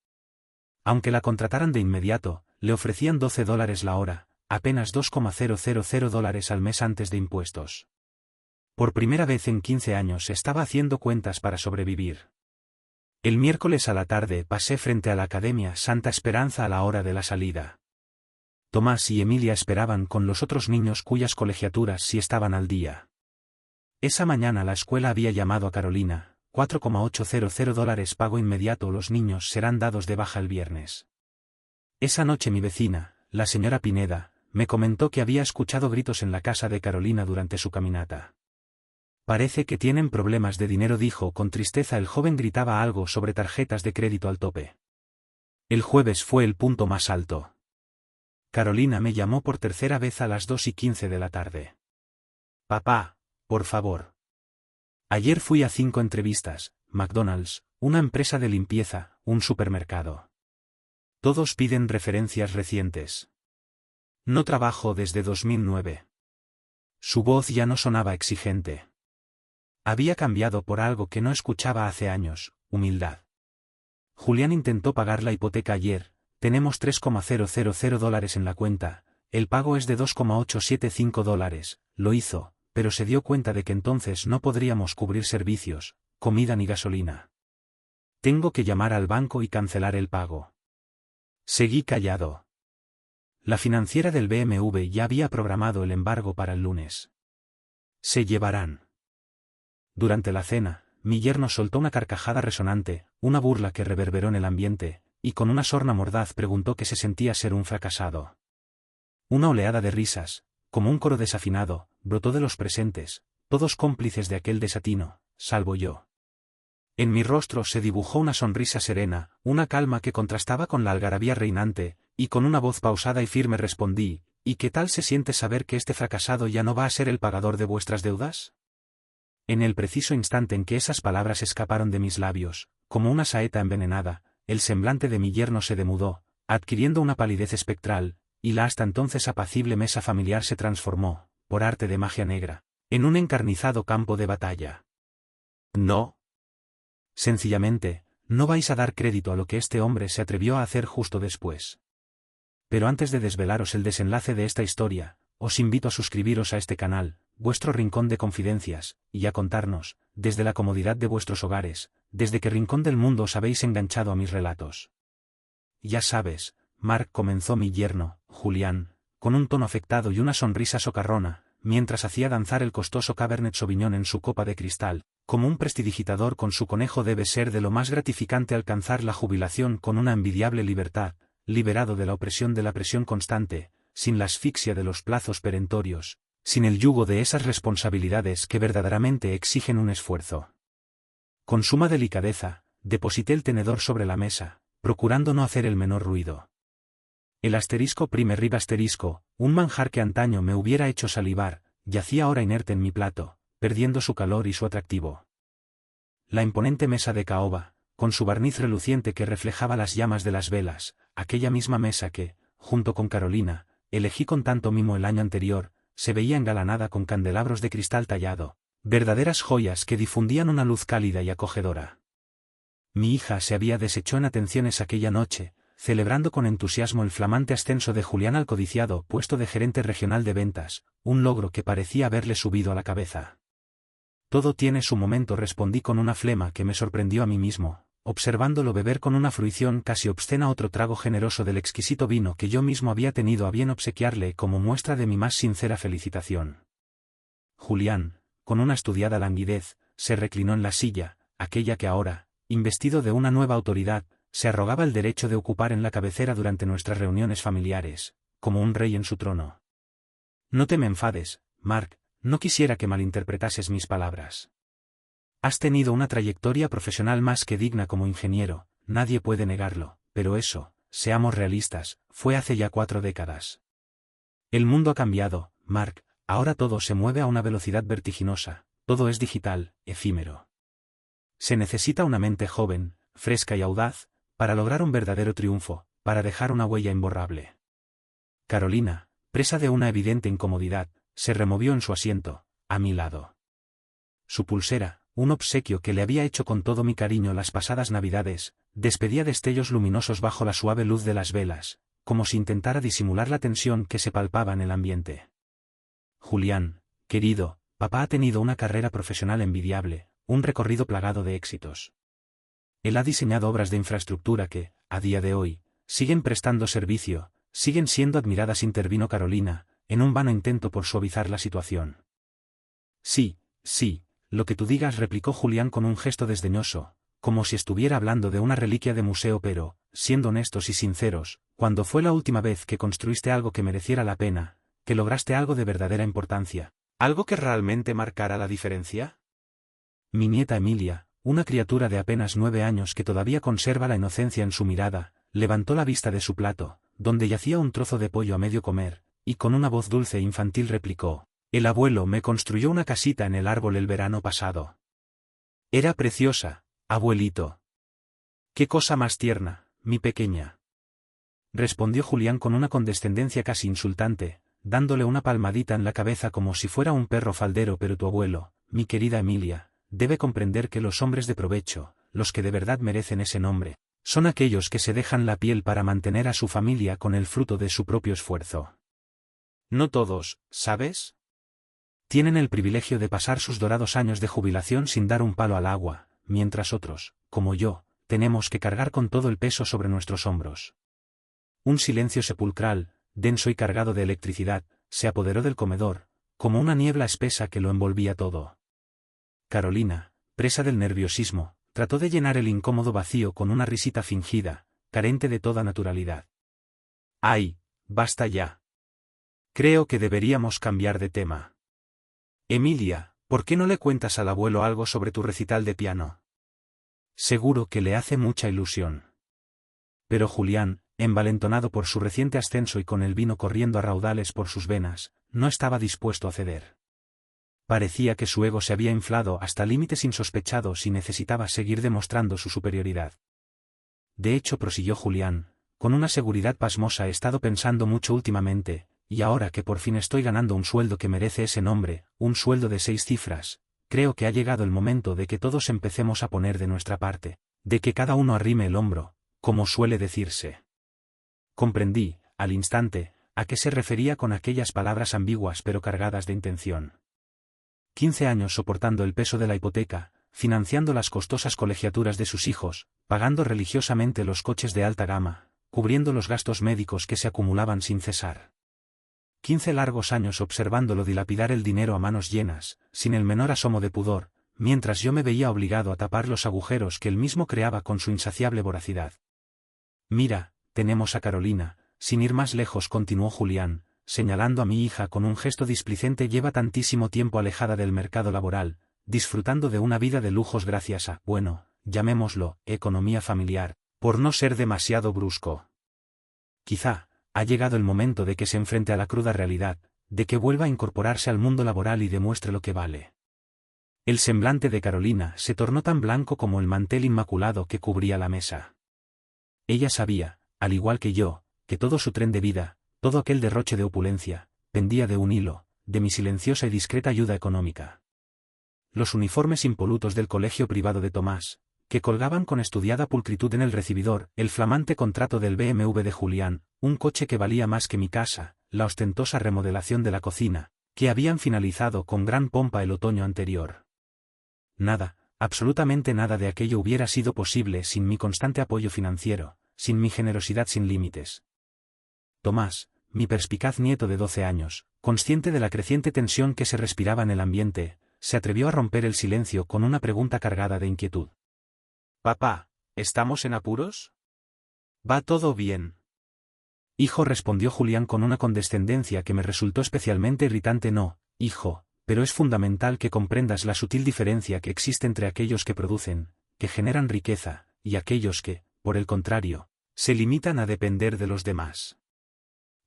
Aunque la contrataran de inmediato, le ofrecían $12 la hora, apenas $2,000 al mes antes de impuestos. Por primera vez en 15 años estaba haciendo cuentas para sobrevivir. El miércoles a la tarde pasé frente a la Academia Santa Esperanza a la hora de la salida. Tomás y Emilia esperaban con los otros niños cuyas colegiaturas sí estaban al día. Esa mañana la escuela había llamado a Carolina, $4,800 pago inmediato, los niños serán dados de baja el viernes. Esa noche mi vecina, la señora Pineda, me comentó que había escuchado gritos en la casa de Carolina durante su caminata. Parece que tienen problemas de dinero, dijo con tristeza. El joven gritaba algo sobre tarjetas de crédito al tope. El jueves fue el punto más alto. Carolina me llamó por tercera vez a las 2:15 de la tarde. Papá, por favor. Ayer fui a 5 entrevistas, McDonald's, una empresa de limpieza, un supermercado. Todos piden referencias recientes. No trabajo desde 2009. Su voz ya no sonaba exigente. Había cambiado por algo que no escuchaba hace años, humildad. Julián intentó pagar la hipoteca ayer, tenemos $3,000 en la cuenta, el pago es de $2,875, lo hizo, pero se dio cuenta de que entonces no podríamos cubrir servicios, comida ni gasolina. Tengo que llamar al banco y cancelar el pago. Seguí callado. La financiera del BMW ya había programado el embargo para el lunes. Se llevarán. Durante la cena, mi yerno soltó una carcajada resonante, una burla que reverberó en el ambiente, y con una sorna mordaz preguntó qué se sentía ser un fracasado. Una oleada de risas, como un coro desafinado, brotó de los presentes, todos cómplices de aquel desatino, salvo yo. En mi rostro se dibujó una sonrisa serena, una calma que contrastaba con la algarabía reinante, y con una voz pausada y firme respondí, ¿y qué tal se siente saber que este fracasado ya no va a ser el pagador de vuestras deudas? En el preciso instante en que esas palabras escaparon de mis labios, como una saeta envenenada, el semblante de mi yerno se demudó, adquiriendo una palidez espectral, y la hasta entonces apacible mesa familiar se transformó, por arte de magia negra, en un encarnizado campo de batalla. No. Sencillamente, no vais a dar crédito a lo que este hombre se atrevió a hacer justo después. Pero antes de desvelaros el desenlace de esta historia, os invito a suscribiros a este canal, vuestro rincón de confidencias, y a contarnos, desde la comodidad de vuestros hogares, desde qué rincón del mundo os habéis enganchado a mis relatos. Ya sabes, Mark, comenzó mi yerno, Julián, con un tono afectado y una sonrisa socarrona, mientras hacía danzar el costoso Cabernet Sauvignon en su copa de cristal, como un prestidigitador con su conejo. Debe ser de lo más gratificante alcanzar la jubilación con una envidiable libertad, liberado de la opresión de la presión constante, sin la asfixia de los plazos perentorios, sin el yugo de esas responsabilidades que verdaderamente exigen un esfuerzo. Con suma delicadeza, deposité el tenedor sobre la mesa, procurando no hacer el menor ruido. El asterisco prime riba asterisco, un manjar que antaño me hubiera hecho salivar, yacía ahora inerte en mi plato, perdiendo su calor y su atractivo. La imponente mesa de caoba, con su barniz reluciente que reflejaba las llamas de las velas, aquella misma mesa que, junto con Carolina, elegí con tanto mimo el año anterior, se veía engalanada con candelabros de cristal tallado, verdaderas joyas que difundían una luz cálida y acogedora. Mi hija se había deshecho en atenciones aquella noche, celebrando con entusiasmo el flamante ascenso de Julián al codiciado puesto de gerente regional de ventas, un logro que parecía haberle subido a la cabeza. Todo tiene su momento, respondí con una flema que me sorprendió a mí mismo, observándolo beber con una fruición casi obscena otro trago generoso del exquisito vino que yo mismo había tenido a bien obsequiarle como muestra de mi más sincera felicitación. Julián, con una estudiada languidez, se reclinó en la silla, aquella que ahora, investido de una nueva autoridad, se arrogaba el derecho de ocupar en la cabecera durante nuestras reuniones familiares, como un rey en su trono. No te me enfades, Mark, no quisiera que malinterpretases mis palabras. Has tenido una trayectoria profesional más que digna como ingeniero, nadie puede negarlo, pero eso, seamos realistas, fue hace ya 4 décadas. El mundo ha cambiado, Mark, ahora todo se mueve a una velocidad vertiginosa, todo es digital, efímero. Se necesita una mente joven, fresca y audaz, para lograr un verdadero triunfo, para dejar una huella imborrable. Carolina, presa de una evidente incomodidad, se removió en su asiento, a mi lado. Su pulsera, un obsequio que le había hecho con todo mi cariño las pasadas Navidades, despedía destellos luminosos bajo la suave luz de las velas, como si intentara disimular la tensión que se palpaba en el ambiente. Julián, querido, papá ha tenido una carrera profesional envidiable, un recorrido plagado de éxitos. Él ha diseñado obras de infraestructura que, a día de hoy, siguen prestando servicio, siguen siendo admiradas, intervino Carolina, en un vano intento por suavizar la situación. Sí, sí, lo que tú digas, replicó Julián con un gesto desdeñoso, como si estuviera hablando de una reliquia de museo, pero, siendo honestos y sinceros, ¿cuándo fue la última vez que construiste algo que mereciera la pena, que lograste algo de verdadera importancia, algo que realmente marcara la diferencia? Mi nieta Emilia, una criatura de apenas 9 años que todavía conserva la inocencia en su mirada, levantó la vista de su plato, donde yacía un trozo de pollo a medio comer, y con una voz dulce e infantil replicó: el abuelo me construyó una casita en el árbol el verano pasado. Era preciosa, abuelito. Qué cosa más tierna, mi pequeña. Respondió Julián con una condescendencia casi insultante, dándole una palmadita en la cabeza como si fuera un perro faldero. Pero tu abuelo, mi querida Emilia, debe comprender que los hombres de provecho, los que de verdad merecen ese nombre, son aquellos que se dejan la piel para mantener a su familia con el fruto de su propio esfuerzo. No todos, ¿sabes? Tienen el privilegio de pasar sus dorados años de jubilación sin dar un palo al agua, mientras otros, como yo, tenemos que cargar con todo el peso sobre nuestros hombros. Un silencio sepulcral, denso y cargado de electricidad, se apoderó del comedor, como una niebla espesa que lo envolvía todo. Carolina, presa del nerviosismo, trató de llenar el incómodo vacío con una risita fingida, carente de toda naturalidad. ¡Ay, basta ya! Creo que deberíamos cambiar de tema. Emilia, ¿por qué no le cuentas al abuelo algo sobre tu recital de piano? Seguro que le hace mucha ilusión. Pero Julián, envalentonado por su reciente ascenso y con el vino corriendo a raudales por sus venas, no estaba dispuesto a ceder. Parecía que su ego se había inflado hasta límites insospechados y necesitaba seguir demostrando su superioridad. De hecho, prosiguió Julián, con una seguridad pasmosa, he estado pensando mucho últimamente, y ahora que por fin estoy ganando un sueldo que merece ese nombre, un sueldo de 6 cifras, creo que ha llegado el momento de que todos empecemos a poner de nuestra parte, de que cada uno arrime el hombro, como suele decirse. Comprendí, al instante, a qué se refería con aquellas palabras ambiguas pero cargadas de intención. 15 años soportando el peso de la hipoteca, financiando las costosas colegiaturas de sus hijos, pagando religiosamente los coches de alta gama, cubriendo los gastos médicos que se acumulaban sin cesar. 15 largos años observándolo dilapidar el dinero a manos llenas, sin el menor asomo de pudor, mientras yo me veía obligado a tapar los agujeros que él mismo creaba con su insaciable voracidad. Mira, tenemos a Carolina, sin ir más lejos, continuó Julián, señalando a mi hija con un gesto displicente, lleva tantísimo tiempo alejada del mercado laboral, disfrutando de una vida de lujos gracias a, bueno, llamémoslo, economía familiar, por no ser demasiado brusco. Quizá ha llegado el momento de que se enfrente a la cruda realidad, de que vuelva a incorporarse al mundo laboral y demuestre lo que vale. El semblante de Carolina se tornó tan blanco como el mantel inmaculado que cubría la mesa. Ella sabía, al igual que yo, que todo su tren de vida, todo aquel derroche de opulencia, pendía de un hilo, de mi silenciosa y discreta ayuda económica. Los uniformes impolutos del colegio privado de Tomás, que colgaban con estudiada pulcritud en el recibidor, el flamante contrato del BMW de Julián, un coche que valía más que mi casa, la ostentosa remodelación de la cocina, que habían finalizado con gran pompa el otoño anterior. Nada, absolutamente nada de aquello hubiera sido posible sin mi constante apoyo financiero, sin mi generosidad sin límites. Tomás, mi perspicaz nieto de 12 años, consciente de la creciente tensión que se respiraba en el ambiente, se atrevió a romper el silencio con una pregunta cargada de inquietud. «Papá, ¿estamos en apuros? ¿Va todo bien?» «Hijo», respondió Julián con una condescendencia que me resultó especialmente irritante. «No, hijo, pero es fundamental que comprendas la sutil diferencia que existe entre aquellos que producen, que generan riqueza, y aquellos que, por el contrario, se limitan a depender de los demás.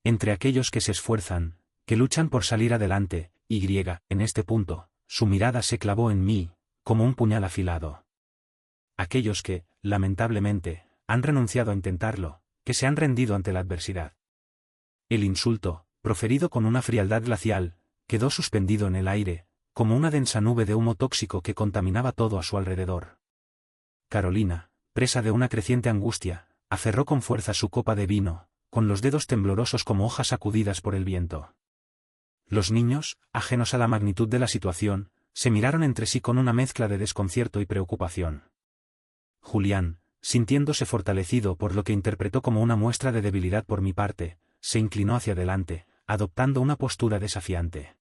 Entre aquellos que se esfuerzan, que luchan por salir adelante, en este punto, su mirada se clavó en mí, como un puñal afilado. Aquellos que, lamentablemente, han renunciado a intentarlo, que se han rendido ante la adversidad. El insulto, proferido con una frialdad glacial, quedó suspendido en el aire, como una densa nube de humo tóxico que contaminaba todo a su alrededor. Carolina, presa de una creciente angustia, aferró con fuerza su copa de vino, con los dedos temblorosos como hojas sacudidas por el viento. Los niños, ajenos a la magnitud de la situación, se miraron entre sí con una mezcla de desconcierto y preocupación. Julián, sintiéndose fortalecido por lo que interpretó como una muestra de debilidad por mi parte, se inclinó hacia adelante, adoptando una postura desafiante.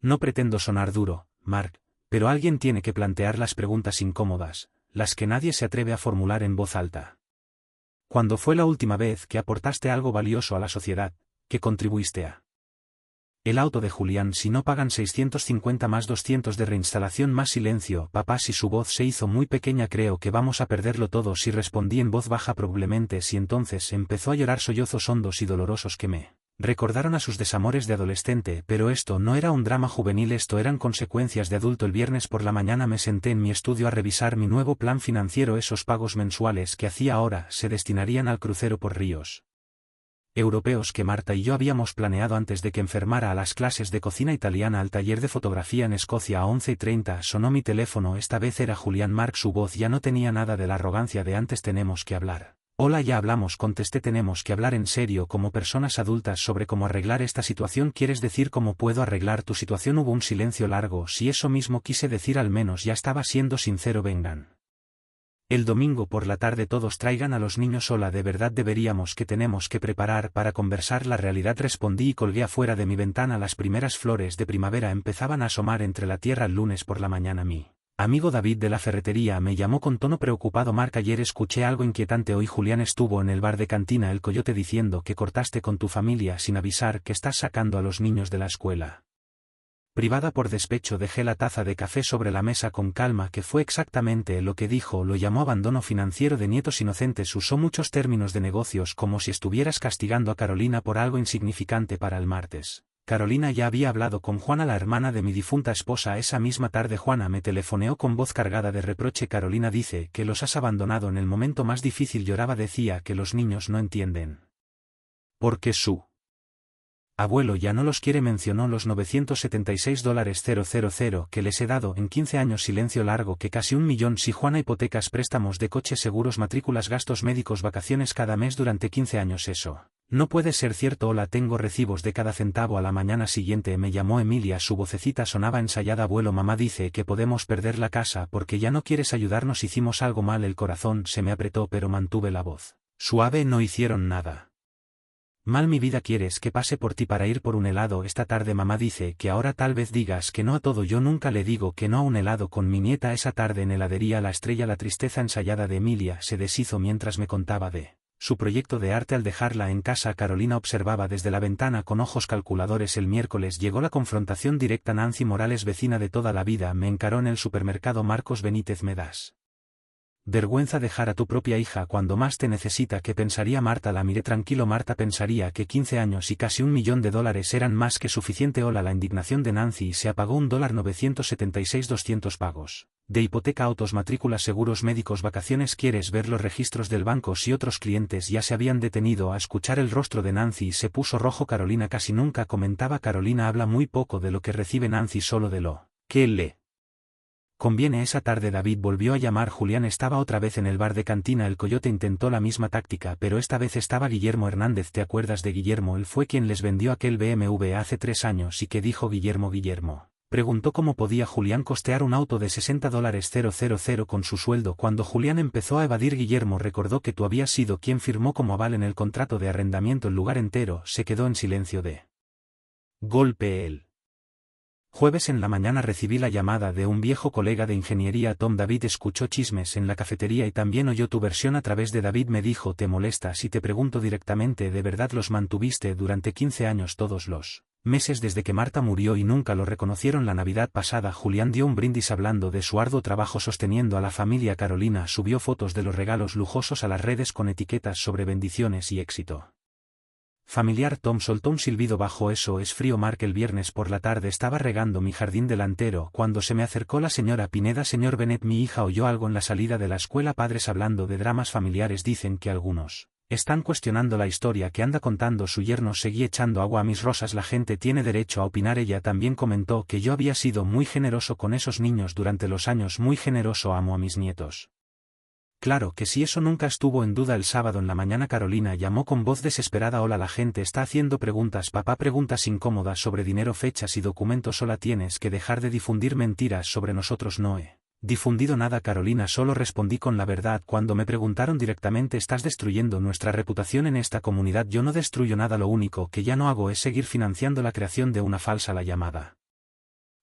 No pretendo sonar duro, Mark, pero alguien tiene que plantear las preguntas incómodas, las que nadie se atreve a formular en voz alta. ¿Cuándo fue la última vez que aportaste algo valioso a la sociedad, que contribuiste a el auto de Julián? Si no pagan 650 más 200 de reinstalación más silencio, papá? Si su voz se hizo muy pequeña, creo que vamos a perderlo todo. Si respondí en voz baja, probablemente sí. Entonces empezó a llorar sollozos hondos y dolorosos que me recordaron a sus desamores de adolescente, pero esto no era un drama juvenil, esto eran consecuencias de adulto. El viernes por la mañana me senté en mi estudio a revisar mi nuevo plan financiero. Esos pagos mensuales que hacía ahora se destinarían al crucero por ríos europeos que Marta y yo habíamos planeado antes de que enfermara, a las clases de cocina italiana, al taller de fotografía en Escocia. A 11:30 sonó mi teléfono. Esta vez era Julián. Mark, su voz ya no tenía nada de la arrogancia de antes. Tenemos que hablar. Hola, ya hablamos, contesté. Tenemos que hablar en serio como personas adultas sobre cómo arreglar esta situación. ¿Quieres decir cómo puedo arreglar tu situación? Hubo un silencio largo. Sí, eso mismo quise decir, al menos ya estaba siendo sincero. Vengan el domingo por la tarde todos, traigan a los niños. Hola, de verdad deberíamos que tenemos que preparar para conversar la realidad, respondí y colgué. Afuera de mi ventana las primeras flores de primavera empezaban a asomar entre la tierra. El lunes por la mañana mi amigo David de la ferretería me llamó con tono preocupado. Mark, ayer escuché algo inquietante. Hoy Julián estuvo en el bar de cantina El Coyote diciendo que cortaste con tu familia sin avisar, que estás sacando a los niños de la escuela privada por despecho. Dejé la taza de café sobre la mesa con calma. Que fue exactamente lo que dijo. Lo llamó abandono financiero de nietos inocentes. Usó muchos términos de negocios, como si estuvieras castigando a Carolina por algo insignificante. Para el martes, Carolina ya había hablado con Juana, la hermana de mi difunta esposa. Esa misma tarde Juana me telefoneó con voz cargada de reproche. Carolina dice que los has abandonado en el momento más difícil. Lloraba, decía que los niños no entienden porque su abuelo ya no los quiere. Mencionó los $976,000 que les he dado en 15 años. Silencio largo. Que casi 1 millón. Si Juana, hipotecas, préstamos de coche, seguros, matrículas, gastos médicos, vacaciones cada mes durante 15 años. Eso no puede ser cierto. Hola, tengo recibos de cada centavo. A la mañana siguiente me llamó Emilia. Su vocecita sonaba ensayada. Abuelo, mamá dice que podemos perder la casa porque ya no quieres ayudarnos. Hicimos algo mal. El corazón se me apretó, pero mantuve la voz suave. No hicieron nada mal, mi vida. ¿Quieres que pase por ti para ir por un helado esta tarde? Mamá dice que ahora tal vez digas que no a todo. Yo nunca le digo que no a un helado con mi nieta. Esa tarde en heladería La Estrella. La tristeza ensayada de Emilia se deshizo mientras me contaba de su proyecto de arte. Al dejarla en casa, Carolina observaba desde la ventana con ojos calculadores. El miércoles llegó la confrontación directa. Nancy Morales, vecina de toda la vida, me encaró en el supermercado. Marcos Benítez, me das vergüenza dejar a tu propia hija cuando más te necesita. ¿Qué pensaría Marta? La miré tranquilo. Marta pensaría que 15 años y casi $1 millón eran más que suficiente. Hola, la indignación de Nancy. Se apagó. $976,200 pagos de hipoteca, autos, matrículas, seguros médicos, vacaciones. ¿Quieres ver los registros del banco? Si otros clientes ya se habían detenido a escuchar. El rostro de Nancy se puso rojo. Carolina casi nunca comentaba. Carolina habla muy poco de lo que recibe Nancy, solo de lo que le conviene. Esa tarde David volvió a llamar. Julián estaba otra vez en el bar de cantina. El Coyote intentó la misma táctica, pero esta vez estaba Guillermo Hernández. ¿Te acuerdas de Guillermo? Él fue quien les vendió aquel BMW hace 3 años. ¿Y qué dijo Guillermo? Guillermo preguntó cómo podía Julián costear un auto de $60,000 con su sueldo. Cuando Julián empezó a evadir, Guillermo recordó que tú habías sido quien firmó como aval en el contrato de arrendamiento el lugar entero. Se quedó en silencio. De golpe el jueves en la mañana recibí la llamada de un viejo colega de ingeniería. Tom. David escuchó chismes en la cafetería y también oyó tu versión a través de David. Me dijo, ¿te molesta si te pregunto directamente? ¿De verdad los mantuviste durante 15 años, todos los meses desde que Marta murió, y nunca lo reconocieron? La Navidad pasada Julián dio un brindis hablando de su arduo trabajo sosteniendo a la familia. Carolina subió fotos de los regalos lujosos a las redes con etiquetas sobre bendiciones y éxito familiar. Tom soltó un silbido bajo. Eso es frío. Mark, el viernes por la tarde estaba regando mi jardín delantero cuando se me acercó la señora Pineda. Señor Bennett, mi hija oyó algo en la salida de la escuela. Padres hablando de dramas familiares. Dicen que algunos Están cuestionando la historia que anda contando su yerno. Seguí echando agua a mis rosas. La gente tiene derecho a opinar. Ella también comentó que yo había sido muy generoso con esos niños durante los años. Muy generoso. Amo a mis nietos. Claro que sí, eso nunca estuvo en duda. El sábado en la mañana Carolina llamó con voz desesperada. Hola, la gente está haciendo preguntas. Papá, preguntas incómodas sobre dinero, fechas y documentos. Hola, tienes que dejar de difundir mentiras sobre nosotros. No he difundido nada, Carolina, solo respondí con la verdad. Cuando me preguntaron directamente, estás destruyendo nuestra reputación en esta comunidad. Yo no destruyo nada, lo único que ya no hago es seguir financiando la creación de una falsa. La llamada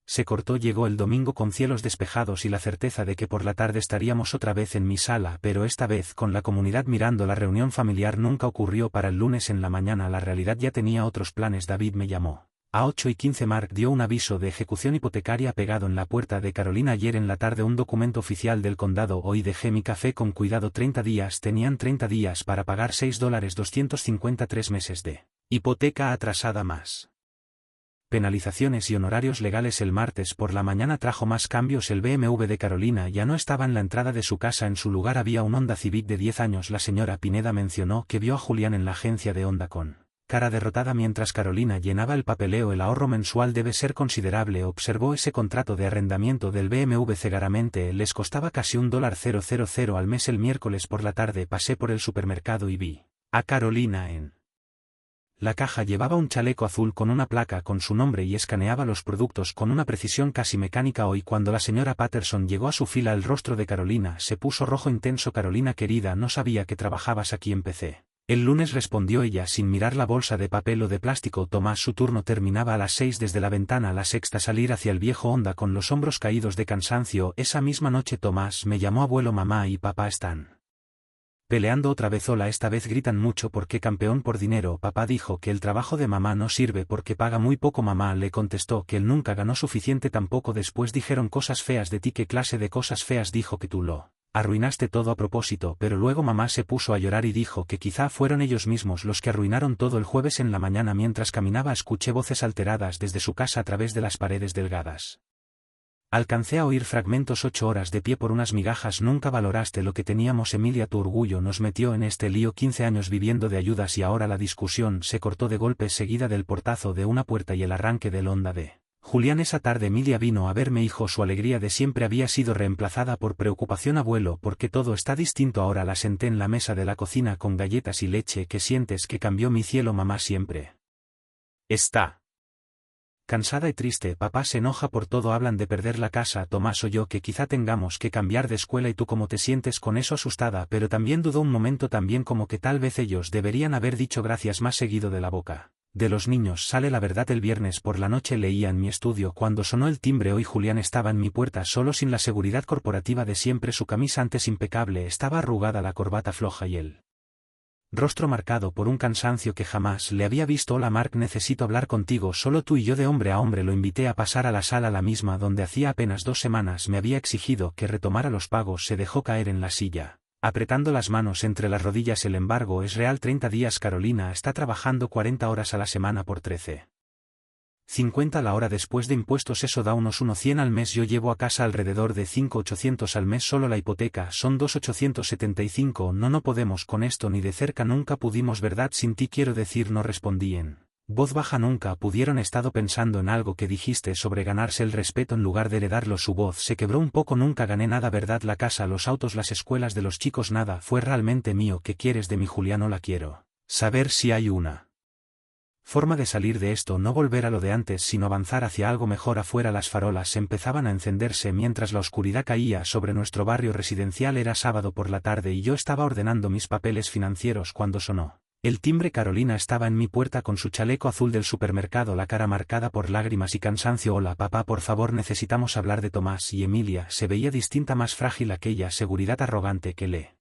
se cortó. Llegó el domingo con cielos despejados y la certeza de que por la tarde estaríamos otra vez en mi sala, pero esta vez con la comunidad mirando. La reunión familiar nunca ocurrió para el lunes en la mañana. La realidad ya tenía otros planes. David me llamó. A 8:15 Mark dio un aviso de ejecución hipotecaria pegado en la puerta de Carolina. Ayer en la tarde un documento oficial del condado. Hoy dejé mi café con cuidado. 30 días. Tenían 30 días para pagar $6,253 meses de hipoteca atrasada más penalizaciones y honorarios legales. El martes por la mañana trajo más cambios. El BMW de Carolina ya no estaba en la entrada de su casa. En su lugar había un Honda Civic de 10 años. La señora Pineda mencionó que vio a Julián en la agencia de Honda con cara derrotada mientras Carolina llenaba el papeleo. El ahorro mensual debe ser considerable. Observó ese contrato de arrendamiento del BMW cegaramente. Les costaba casi $1,000 al mes. El miércoles por la tarde pasé por el supermercado y vi a Carolina en la caja. Llevaba un chaleco azul con una placa con su nombre y escaneaba los productos con una precisión casi mecánica. Hoy, cuando la señora Patterson llegó a su fila, el rostro de Carolina se puso rojo intenso. Carolina querida, no sabía que trabajabas aquí. Empecé el lunes, respondió ella sin mirar la bolsa de papel o de plástico. Tomás, su turno terminaba a las 6. Desde la ventana a la sexta salir hacia el viejo Honda con los hombros caídos de cansancio. Esa misma noche Tomás me llamó. Abuelo, mamá y papá están peleando otra vez. Hola, esta vez gritan mucho. ¿Por qué, campeón? Por dinero. Papá dijo que el trabajo de mamá no sirve porque paga muy poco. Mamá le contestó que él nunca ganó suficiente tampoco. Después dijeron cosas feas de ti. ¿Qué clase de cosas feas? Dijo que tú lo arruinaste todo a propósito, pero luego mamá se puso a llorar y dijo que quizá fueron ellos mismos los que arruinaron todo. El jueves en la mañana mientras caminaba escuché voces alteradas desde su casa a través de las paredes delgadas. Alcancé a oír fragmentos. 8 horas de pie por unas migajas. Nunca valoraste lo que teníamos, Emilia. Tu orgullo nos metió en este lío. 15 años viviendo de ayudas y ahora la discusión se cortó de golpe, seguida del portazo de una puerta y el arranque del Honda de Julián. Esa tarde Emilia vino a verme. Hijo, su alegría de siempre había sido reemplazada por preocupación. Abuelo, porque todo está distinto ahora. La senté en la mesa de la cocina con galletas y leche. ¿Qué sientes que cambió? Mi cielo, mamá siempre está cansada y triste. Papá se enoja por todo. Hablan de perder la casa. Tomás o yo que quizá tengamos que cambiar de escuela. ¿Y tú cómo te sientes con eso? Asustada, pero también dudó un momento. También como que tal vez ellos deberían haber dicho gracias más seguido de la boca de los niños sale la verdad. El viernes por la noche leía en mi estudio cuando sonó el timbre. Hoy Julián estaba en mi puerta solo, sin la seguridad corporativa de siempre. Su camisa antes impecable estaba arrugada, la corbata floja y el rostro marcado por un cansancio que jamás le había visto. Hola Mark, necesito hablar contigo, solo tú y yo, de hombre a hombre. Lo invité a pasar a la sala, la misma donde hacía apenas 2 semanas me había exigido que retomara los pagos. Se dejó caer en la silla, apretando las manos entre las rodillas. El embargo es real. 30 días. Carolina está trabajando 40 horas a la semana por 13,50 la hora después de impuestos. Eso da unos 100 al mes. Yo llevo a casa alrededor de 5,800 al mes. Solo la hipoteca son 2,875. No podemos con esto ni de cerca. Nunca pudimos, ¿verdad? Sin ti, quiero decir. No respondí en voz baja. Nunca pudieron. Estado pensando en algo que dijiste sobre ganarse el respeto en lugar de heredarlo. Su voz se quebró un poco. Nunca gané nada, ¿verdad? La casa, los autos, las escuelas de los chicos, nada fue realmente mío. ¿Qué quieres de mí, Julián? No la quiero saber. Si hay una forma de salir de esto, no volver a lo de antes, sino avanzar hacia algo mejor. Afuera las farolas empezaban a encenderse mientras la oscuridad caía sobre nuestro barrio residencial. Era sábado por la tarde y yo estaba ordenando mis papeles financieros cuando sonó el timbre. Carolina estaba en mi puerta con su chaleco azul del supermercado, la cara marcada por lágrimas y cansancio. Hola papá, por favor, necesitamos hablar de Tomás y Emilia. Se veía distinta, más frágil. Aquella seguridad arrogante que le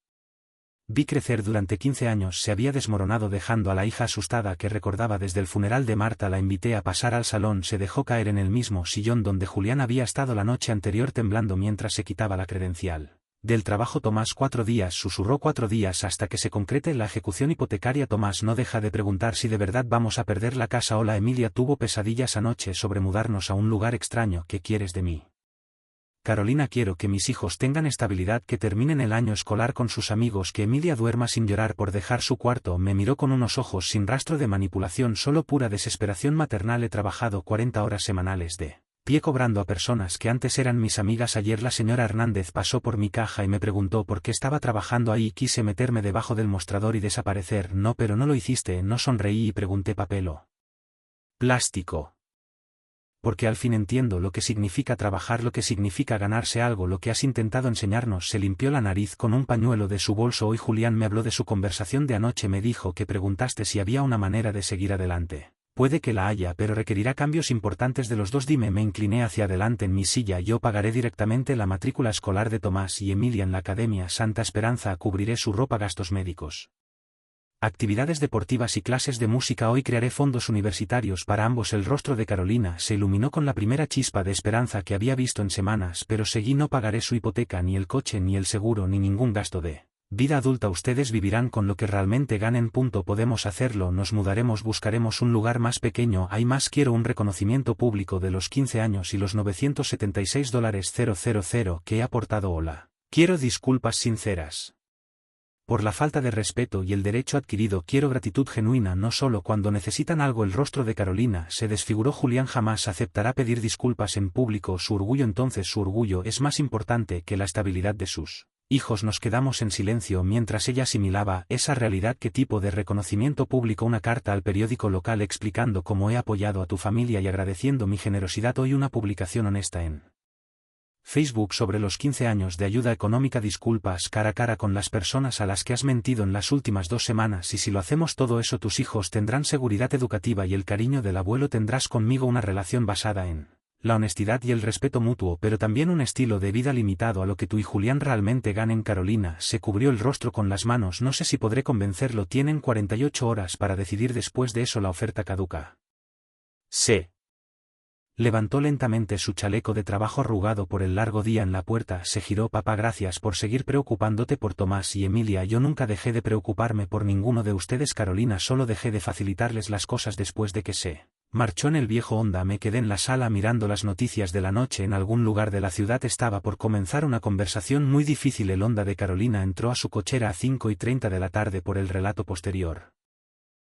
vi crecer durante 15 años se había desmoronado, dejando a la hija asustada que recordaba desde el funeral de Marta. La invité a pasar al salón. Se dejó caer en el mismo sillón donde Julián había estado la noche anterior, temblando mientras se quitaba la credencial del trabajo. Tomás, 4 días, susurró. 4 días hasta que se concrete la ejecución hipotecaria. Tomás no deja de preguntar si de verdad vamos a perder la casa. Hola Emilia, tuvo pesadillas anoche sobre mudarnos a un lugar extraño. ¿Qué quieres de mí? Carolina, quiero que mis hijos tengan estabilidad, que terminen el año escolar con sus amigos, que Emilia duerma sin llorar por dejar su cuarto. Me miró con unos ojos sin rastro de manipulación, solo pura desesperación maternal. He trabajado 40 horas semanales de pie cobrando a personas que antes eran mis amigas. Ayer la señora Hernández pasó por mi caja y me preguntó por qué estaba trabajando ahí. Quise meterme debajo del mostrador y desaparecer. No, pero no lo hiciste. No, sonreí y pregunté: ¿papel o plástico? Porque al fin entiendo lo que significa trabajar, lo que significa ganarse algo, lo que has intentado enseñarnos. Se limpió la nariz con un pañuelo de su bolso. Hoy Julián me habló de su conversación de anoche. Me dijo que preguntaste si había una manera de seguir adelante. Puede que la haya, pero requerirá cambios importantes de los dos. Dime. Me incliné hacia adelante en mi silla. Yo pagaré directamente la matrícula escolar de Tomás y Emilia en la Academia Santa Esperanza. Cubriré su ropa, gastos médicos, actividades deportivas y clases de música. Hoy crearé fondos universitarios para ambos. El rostro de Carolina se iluminó con la primera chispa de esperanza que había visto en semanas, pero seguí: no pagaré su hipoteca, ni el coche, ni el seguro, ni ningún gasto de vida adulta. Ustedes vivirán con lo que realmente ganen. Podemos hacerlo. Nos mudaremos, buscaremos un lugar más pequeño. Hay más. Quiero un reconocimiento público de los 15 años y los $976,000 que he aportado. Hola. Quiero disculpas sinceras por la falta de respeto y el derecho adquirido. Quiero gratitud genuina, no solo cuando necesitan algo. El rostro de Carolina se desfiguró. Julián jamás aceptará pedir disculpas en público. Su orgullo, entonces su orgullo es más importante que la estabilidad de sus hijos. Nos quedamos en silencio mientras ella asimilaba esa realidad. ¿Qué tipo de reconocimiento público? Una carta al periódico local explicando cómo he apoyado a tu familia y agradeciendo mi generosidad. Hoy una publicación honesta en Facebook sobre los 15 años de ayuda económica. Disculpas cara a cara con las personas a las que has mentido en las últimas 2 semanas, y si lo hacemos todo eso, tus hijos tendrán seguridad educativa y el cariño del abuelo. Tendrás conmigo una relación basada en la honestidad y el respeto mutuo, pero también un estilo de vida limitado a lo que tú y Julián realmente ganen. Carolina se cubrió el rostro con las manos. No sé si podré convencerlo. Tienen 48 horas para decidir. Después de eso la oferta caduca. Se levantó lentamente su chaleco de trabajo arrugado por el largo día en la puerta. Se giró. Papá, gracias por seguir preocupándote por Tomás y Emilia. Yo nunca dejé de preocuparme por ninguno de ustedes, Carolina. Solo dejé de facilitarles las cosas después de que se marchó en el viejo Honda. Me quedé en la sala mirando las noticias de la noche. En algún lugar de la ciudad estaba por comenzar una conversación muy difícil. El Honda de Carolina entró a su cochera a 5:30 de la tarde. Por el relato posterior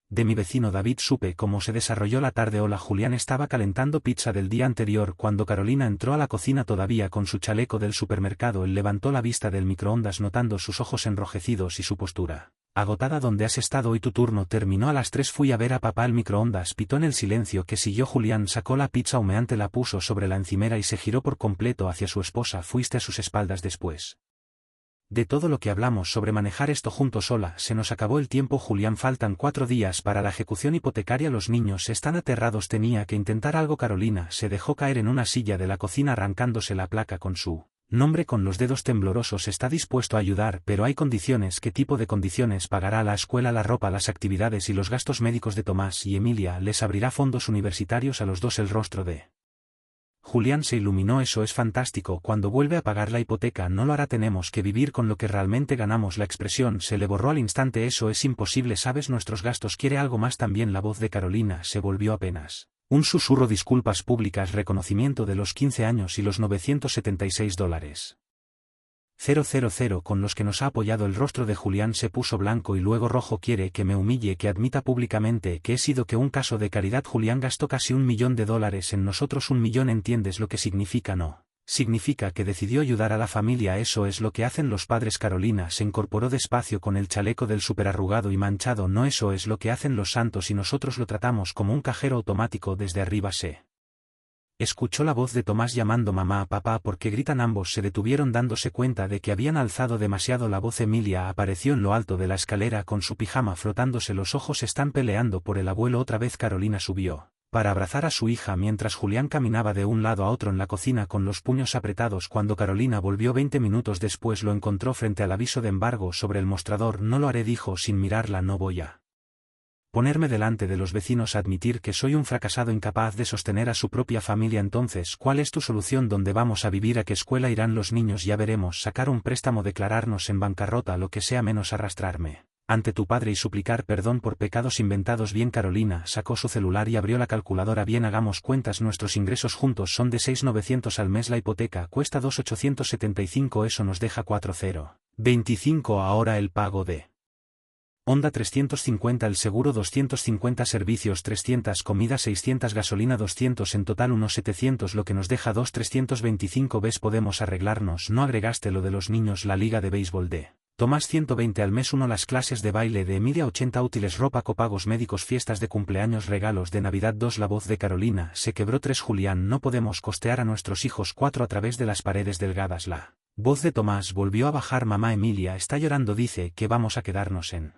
de mi vecino David supe cómo se desarrolló la tarde. Hola. Julián estaba calentando pizza del día anterior cuando Carolina entró a la cocina todavía con su chaleco del supermercado. Él levantó la vista del microondas notando sus ojos enrojecidos y su postura agotada. ¿Dónde has estado hoy? Tu turno terminó a las 3. Fui a ver a papá. El microondas pitó en el silencio que siguió. Julián sacó la pizza humeante, la puso sobre la encimera y se giró por completo hacia su esposa. Fuiste a sus espaldas después de todo lo que hablamos sobre manejar esto juntos. Sola. Se nos acabó el tiempo, Julián. Faltan 4 días para la ejecución hipotecaria. Los niños están aterrados. Tenía que intentar algo. Carolina se dejó caer en una silla de la cocina arrancándose la placa con su nombre con los dedos temblorosos. Está dispuesto a ayudar, pero hay condiciones. ¿Qué tipo de condiciones? Pagará la escuela, la ropa, las actividades y los gastos médicos de Tomás y Emilia. Les abrirá fondos universitarios a los dos. El rostro de Julián se iluminó. Eso es fantástico. Cuando vuelve a pagar la hipoteca no lo hará. Tenemos que vivir con lo que realmente ganamos. La expresión se le borró al instante. Eso es imposible. Sabes nuestros gastos. ¿Quiere algo más también? La voz de Carolina se volvió apenas un susurro. Disculpas públicas, reconocimiento de los 15 años y los $976,000 con los que nos ha apoyado. El rostro de Julián se puso blanco y luego rojo. Quiere que me humille, que admita públicamente que he sido que un caso de caridad. Julián gastó casi $1 millón en nosotros. $1 millón. ¿Entiendes lo que significa? No. Significa que decidió ayudar a la familia. Eso es lo que hacen los padres. Carolina se incorporó despacio con el chaleco del súper arrugado y manchado. No, eso es lo que hacen los santos y nosotros lo tratamos como un cajero automático. Desde arriba se escuchó la voz de Tomás llamando mamá a papá. ¿Por qué gritan? Ambos se detuvieron dándose cuenta de que habían alzado demasiado la voz. Emilia apareció en lo alto de la escalera con su pijama frotándose los ojos. Están peleando por el abuelo otra vez. Carolina subió para abrazar a su hija mientras Julián caminaba de un lado a otro en la cocina con los puños apretados. Cuando Carolina volvió 20 minutos después lo encontró frente al aviso de embargo sobre el mostrador. No lo haré, dijo sin mirarla. No voy a ponerme delante de los vecinos a admitir que soy un fracasado incapaz de sostener a su propia familia. Entonces, ¿cuál es tu solución? ¿Dónde vamos a vivir? ¿A qué escuela irán los niños? Ya veremos. Sacar un préstamo, declararnos en bancarrota, lo que sea menos arrastrarme ante tu padre y suplicar perdón por pecados inventados. Bien. Carolina sacó su celular y abrió la calculadora. Bien, hagamos cuentas, nuestros ingresos juntos son de 6.900 al mes, la hipoteca cuesta 2.875, eso nos deja 4.025. Ahora el pago de Honda 350, el seguro 250, servicios 300, comida 600, gasolina 200, en total unos 700, lo que nos deja 2.325. ¿Ves? Podemos arreglarnos. No agregaste lo de los niños, la liga de béisbol de Tomás 120 al mes, 1 las clases de baile de Emilia 80, útiles, ropa, copagos médicos, fiestas de cumpleaños, regalos de Navidad 2. La voz de Carolina se quebró. 3 Julián, no podemos costear a nuestros hijos. 4 a través de las paredes delgadas. La voz de Tomás volvió a bajar. Mamá, Emilia está llorando, dice que vamos a quedarnos en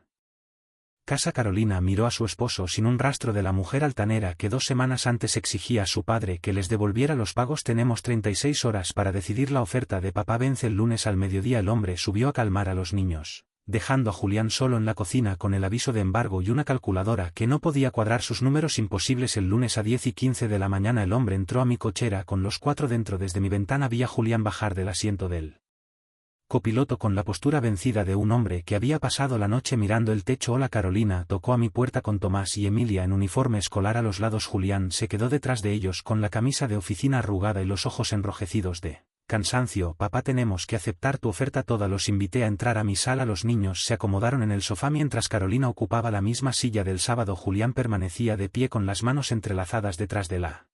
casa. Carolina miró a su esposo sin un rastro de la mujer altanera que 2 semanas antes exigía a su padre que les devolviera los pagos. Tenemos 36 horas para decidir. La oferta de papá vence el lunes al mediodía. El hombre subió a calmar a los niños, dejando a Julián solo en la cocina con el aviso de embargo y una calculadora que no podía cuadrar sus números imposibles. El lunes a 10:15 de la mañana el hombre entró a mi cochera con los 4 dentro. Desde mi ventana vi a Julián bajar del asiento del copiloto con la postura vencida de un hombre que había pasado la noche mirando el techo. Hola. Carolina tocó a mi puerta con Tomás y Emilia en uniforme escolar a los lados. Julián se quedó detrás de ellos con la camisa de oficina arrugada y los ojos enrojecidos de cansancio. Papá, tenemos que aceptar tu oferta toda. Los invité a entrar a mi sala. Los niños se acomodaron en el sofá mientras Carolina ocupaba la misma silla del sábado. Julián permanecía de pie con las manos entrelazadas detrás de la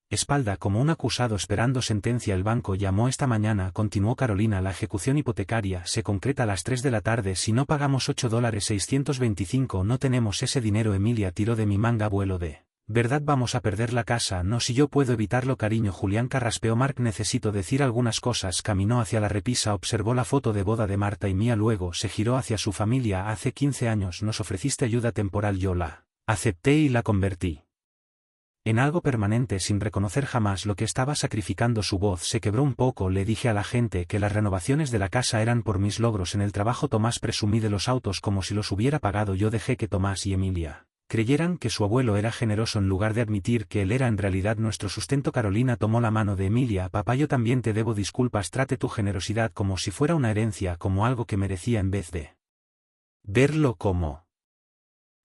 espalda como un acusado esperando sentencia. El banco llamó esta mañana, continuó Carolina. La ejecución hipotecaria se concreta a las 3 de la tarde. Si no pagamos $8.625 no tenemos ese dinero. Emilia tiró de mi manga. Abuelo, ¿de verdad vamos a perder la casa? No, si yo puedo evitarlo, cariño. Julián carraspeó. Mark, necesito decir algunas cosas. Caminó hacia la repisa, observó la foto de boda de Marta y Mía, luego se giró hacia su familia. Hace 15 años nos ofreciste ayuda temporal, yo la acepté y la convertí en algo permanente sin reconocer jamás lo que estaba sacrificando. Su voz se quebró un poco. Le dije a la gente que las renovaciones de la casa eran por mis logros en el trabajo. Tomás, presumí de los autos como si los hubiera pagado yo. Dejé que Tomás y Emilia creyeran que su abuelo era generoso en lugar de admitir que él era en realidad nuestro sustento. Carolina tomó la mano de Emilia. Papá, yo también te debo disculpas. Trate tu generosidad como si fuera una herencia, como algo que merecía en vez de verlo como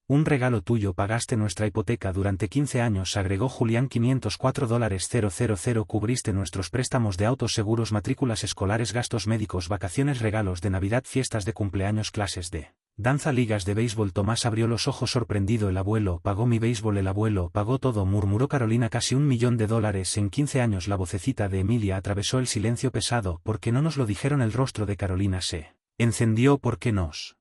un regalo tuyo. Pagaste nuestra hipoteca durante 15 años, agregó Julián. $504,000. Cubriste nuestros préstamos de autos, seguros, matrículas escolares, gastos médicos, vacaciones, regalos de Navidad, fiestas de cumpleaños, clases de danza, ligas de béisbol. Tomás abrió los ojos sorprendido. El abuelo pagó mi béisbol, el abuelo pagó todo, murmuró Carolina. Casi $1 millón en 15 años. La vocecita de Emilia atravesó el silencio pesado. ¿Por qué no nos lo dijeron? El rostro de Carolina se encendió. ¿Por qué nos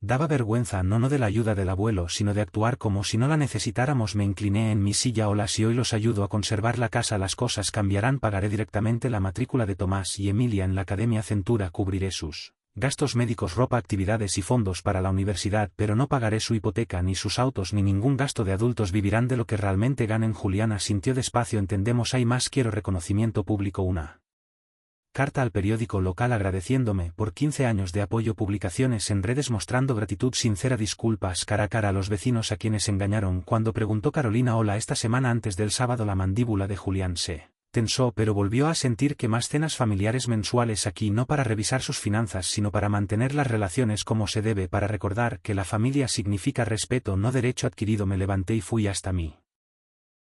daba vergüenza? No de la ayuda del abuelo, sino de actuar como si no la necesitáramos. Me incliné en mi silla. Hola, si hoy los ayudo a conservar la casa las cosas cambiarán. Pagaré directamente la matrícula de Tomás y Emilia en la academia Centura, cubriré sus gastos médicos, ropa, actividades y fondos para la universidad, pero no pagaré su hipoteca, ni sus autos, ni ningún gasto de adultos. Vivirán de lo que realmente ganen. Juliana sintió despacio. Entendemos, hay más. Quiero reconocimiento público, una carta al periódico local agradeciéndome por 15 años de apoyo, publicaciones en redes mostrando gratitud sincera, disculpas cara a cara a los vecinos a quienes engañaron. Cuando preguntó Carolina hola esta semana antes del sábado, la mandíbula de Julián se tensó, pero volvió a sentir que más cenas familiares mensuales aquí, no para revisar sus finanzas sino para mantener las relaciones como se debe, para recordar que la familia significa respeto, no derecho adquirido. Me levanté y fui hasta mí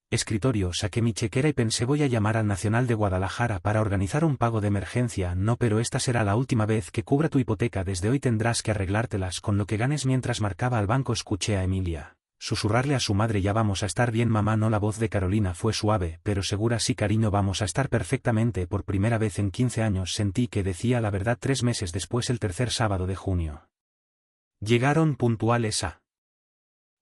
escritorio, saqué mi chequera y pensé, voy a llamar al Nacional de Guadalajara para organizar un pago de emergencia. No, pero esta será la última vez que cubra tu hipoteca. Desde hoy tendrás que arreglártelas con lo que ganes. Mientras marcaba al banco escuché a Emilia susurrarle a su madre, ya vamos a estar bien, mamá. No. La voz de Carolina fue suave pero segura. Sí, cariño, vamos a estar perfectamente. Por primera vez en 15 años sentí que decía la verdad. 3 meses después, el tercer sábado de junio, llegaron puntuales a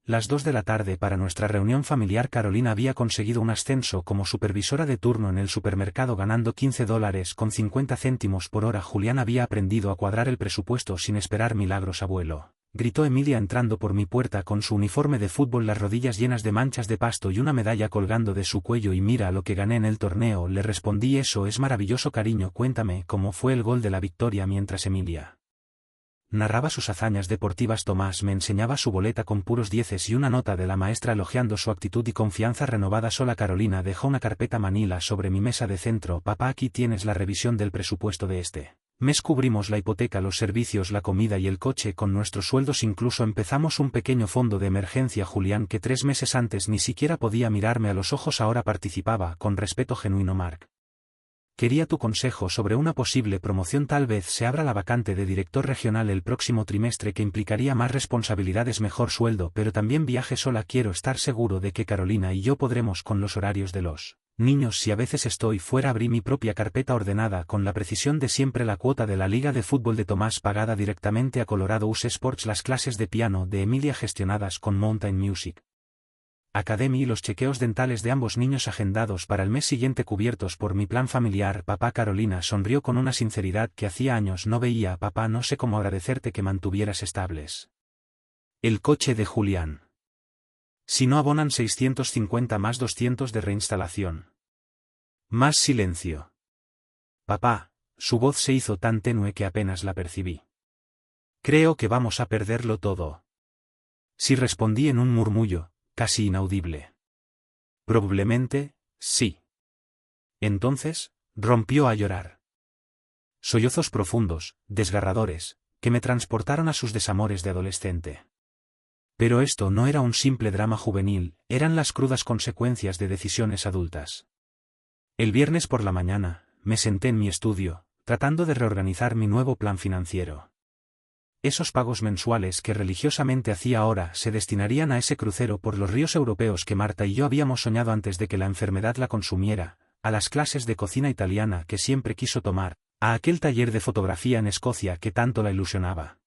las 2 de la tarde para nuestra reunión familiar. Carolina había conseguido un ascenso como supervisora de turno en el supermercado, ganando $15.50 por hora. Julián había aprendido a cuadrar el presupuesto sin esperar milagros. Abuelo, gritó Emilia entrando por mi puerta con su uniforme de fútbol, las rodillas llenas de manchas de pasto y una medalla colgando de su cuello. Y mira lo que gané en el torneo. Le respondí, eso es maravilloso, cariño, cuéntame cómo fue el gol de la victoria. Mientras Emilia narraba sus hazañas deportivas, Tomás me enseñaba su boleta con puros dieces y una nota de la maestra elogiando su actitud y confianza renovada. Sola. Carolina dejó una carpeta manila sobre mi mesa de centro. Papá, aquí tienes la revisión del presupuesto de este Mes cubrimos la hipoteca, los servicios, la comida y el coche con nuestros sueldos, incluso empezamos un pequeño fondo de emergencia. Julián, que 3 meses antes ni siquiera podía mirarme a los ojos, ahora participaba con respeto genuino. Mark, quería tu consejo sobre una posible promoción. Tal vez se abra la vacante de director regional el próximo trimestre, que implicaría más responsabilidades, mejor sueldo, pero también viaje sola. Quiero estar seguro de que Carolina y yo podremos con los horarios de los niños. Si a veces estoy fuera, abrí mi propia carpeta ordenada con la precisión de siempre. La cuota de la Liga de Fútbol de Tomás pagada directamente a Colorado US Sports, las clases de piano de Emilia gestionadas con Mountain Music Academy y los chequeos dentales de ambos niños agendados para el mes siguiente cubiertos por mi plan familiar. Papá. Carolina sonrió con una sinceridad que hacía años no veía. Papá, no sé cómo agradecerte que mantuvieras estables el coche de Julián. Si no abonan 650 más 200 de reinstalación. Más silencio. Papá, su voz se hizo tan tenue que apenas la percibí. Creo que vamos a perderlo todo. Sí, respondí en un murmullo, casi inaudible. Probablemente, sí. Entonces, rompió a llorar. Sollozos profundos, desgarradores, que me transportaron a sus desamores de adolescente. Pero esto no era un simple drama juvenil, eran las crudas consecuencias de decisiones adultas. El viernes por la mañana, me senté en mi estudio, tratando de reorganizar mi nuevo plan financiero. Esos pagos mensuales que religiosamente hacía ahora se destinarían a ese crucero por los ríos europeos que Marta y yo habíamos soñado antes de que la enfermedad la consumiera, a las clases de cocina italiana que siempre quiso tomar, a aquel taller de fotografía en Escocia que tanto la ilusionaba.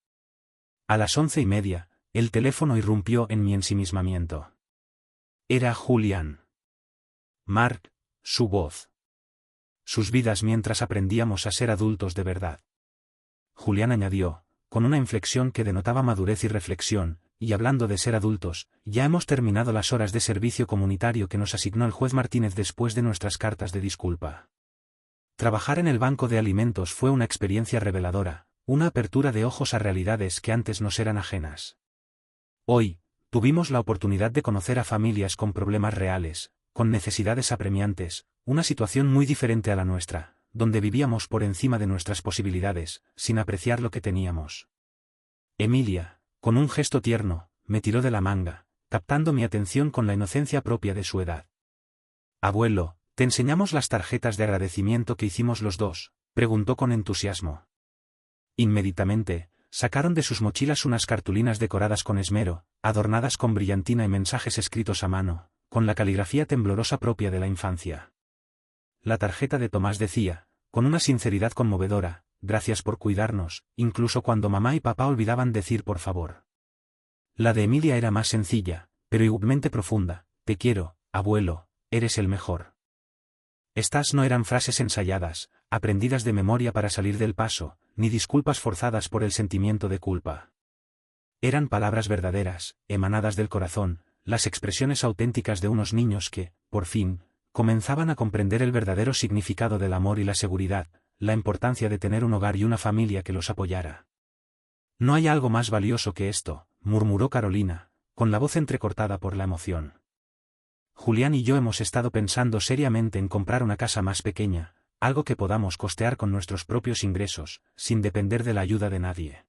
A las 11:30, el teléfono irrumpió en mi ensimismamiento. Era Julián. Mark, su voz. Sus vidas mientras aprendíamos a ser adultos de verdad. Julián añadió, con una inflexión que denotaba madurez y reflexión, y hablando de ser adultos, ya hemos terminado las horas de servicio comunitario que nos asignó el juez Martínez después de nuestras cartas de disculpa. Trabajar en el banco de alimentos fue una experiencia reveladora, una apertura de ojos a realidades que antes nos eran ajenas. Hoy, tuvimos la oportunidad de conocer a familias con problemas reales, con necesidades apremiantes, una situación muy diferente a la nuestra, donde vivíamos por encima de nuestras posibilidades, sin apreciar lo que teníamos. Emilia, con un gesto tierno, me tiró de la manga, captando mi atención con la inocencia propia de su edad. Abuelo, ¿te enseñamos las tarjetas de agradecimiento que hicimos los dos?, preguntó con entusiasmo. Inmediatamente, sacaron de sus mochilas unas cartulinas decoradas con esmero, adornadas con brillantina y mensajes escritos a mano, con la caligrafía temblorosa propia de la infancia. La tarjeta de Tomás decía, con una sinceridad conmovedora, gracias por cuidarnos, incluso cuando mamá y papá olvidaban decir por favor. La de Emilia era más sencilla, pero igualmente profunda, te quiero, abuelo, eres el mejor. Estas no eran frases ensayadas, aprendidas de memoria para salir del paso, ni disculpas forzadas por el sentimiento de culpa. Eran palabras verdaderas, emanadas del corazón, las expresiones auténticas de unos niños que, por fin, comenzaban a comprender el verdadero significado del amor y la seguridad, la importancia de tener un hogar y una familia que los apoyara. No hay algo más valioso que esto, murmuró Carolina, con la voz entrecortada por la emoción. Julián y yo hemos estado pensando seriamente en comprar una casa más pequeña, algo que podamos costear con nuestros propios ingresos, sin depender de la ayuda de nadie.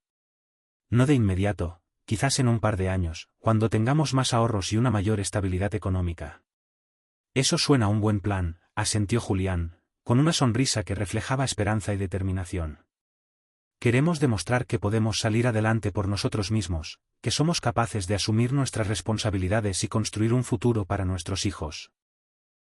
No de inmediato, quizás en un par de años, cuando tengamos más ahorros y una mayor estabilidad económica. Eso suena a un buen plan, asintió Julián, con una sonrisa que reflejaba esperanza y determinación. Queremos demostrar que podemos salir adelante por nosotros mismos, que somos capaces de asumir nuestras responsabilidades y construir un futuro para nuestros hijos.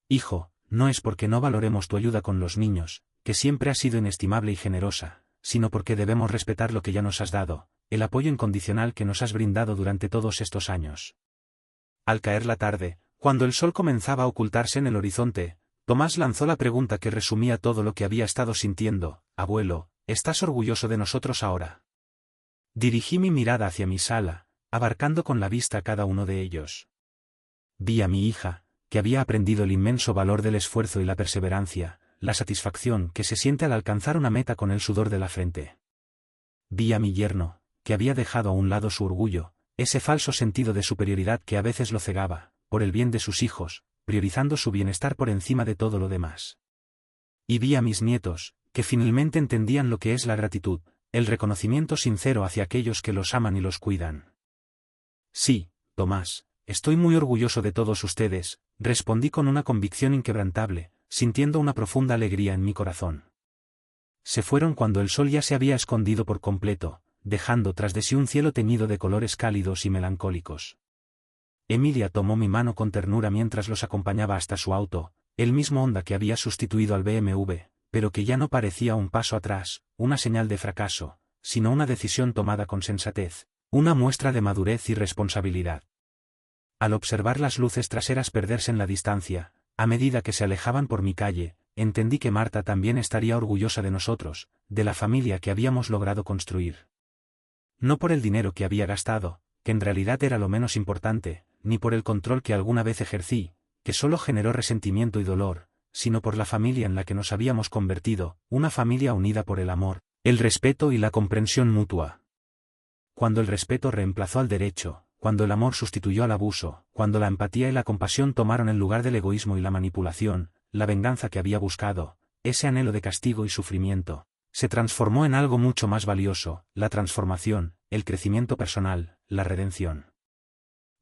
Hijo, no es porque no valoremos tu ayuda con los niños, que siempre has sido inestimable y generosa, sino porque debemos respetar lo que ya nos has dado, el apoyo incondicional que nos has brindado durante todos estos años. Al caer la tarde, cuando el sol comenzaba a ocultarse en el horizonte, Tomás lanzó la pregunta que resumía todo lo que había estado sintiendo: abuelo, ¿estás orgulloso de nosotros ahora? Dirigí mi mirada hacia mi sala, abarcando con la vista cada uno de ellos. Vi a mi hija, que había aprendido el inmenso valor del esfuerzo y la perseverancia, la satisfacción que se siente al alcanzar una meta con el sudor de la frente. Vi a mi yerno, que había dejado a un lado su orgullo, ese falso sentido de superioridad que a veces lo cegaba, por el bien de sus hijos, priorizando su bienestar por encima de todo lo demás. Y vi a mis nietos, que finalmente entendían lo que es la gratitud, el reconocimiento sincero hacia aquellos que los aman y los cuidan. Sí, Tomás, estoy muy orgulloso de todos ustedes, respondí con una convicción inquebrantable, sintiendo una profunda alegría en mi corazón. Se fueron cuando el sol ya se había escondido por completo, dejando tras de sí un cielo teñido de colores cálidos y melancólicos. Emilia tomó mi mano con ternura mientras los acompañaba hasta su auto, el mismo Honda que había sustituido al BMW, pero que ya no parecía un paso atrás, una señal de fracaso, sino una decisión tomada con sensatez, una muestra de madurez y responsabilidad. Al observar las luces traseras perderse en la distancia, a medida que se alejaban por mi calle, entendí que Marta también estaría orgullosa de nosotros, de la familia que habíamos logrado construir. No por el dinero que había gastado, que en realidad era lo menos importante, ni por el control que alguna vez ejercí, que solo generó resentimiento y dolor, sino por la familia en la que nos habíamos convertido, una familia unida por el amor, el respeto y la comprensión mutua. Cuando el respeto reemplazó al derecho, cuando el amor sustituyó al abuso, cuando la empatía y la compasión tomaron el lugar del egoísmo y la manipulación, la venganza que había buscado, ese anhelo de castigo y sufrimiento, se transformó en algo mucho más valioso, la transformación, el crecimiento personal, la redención.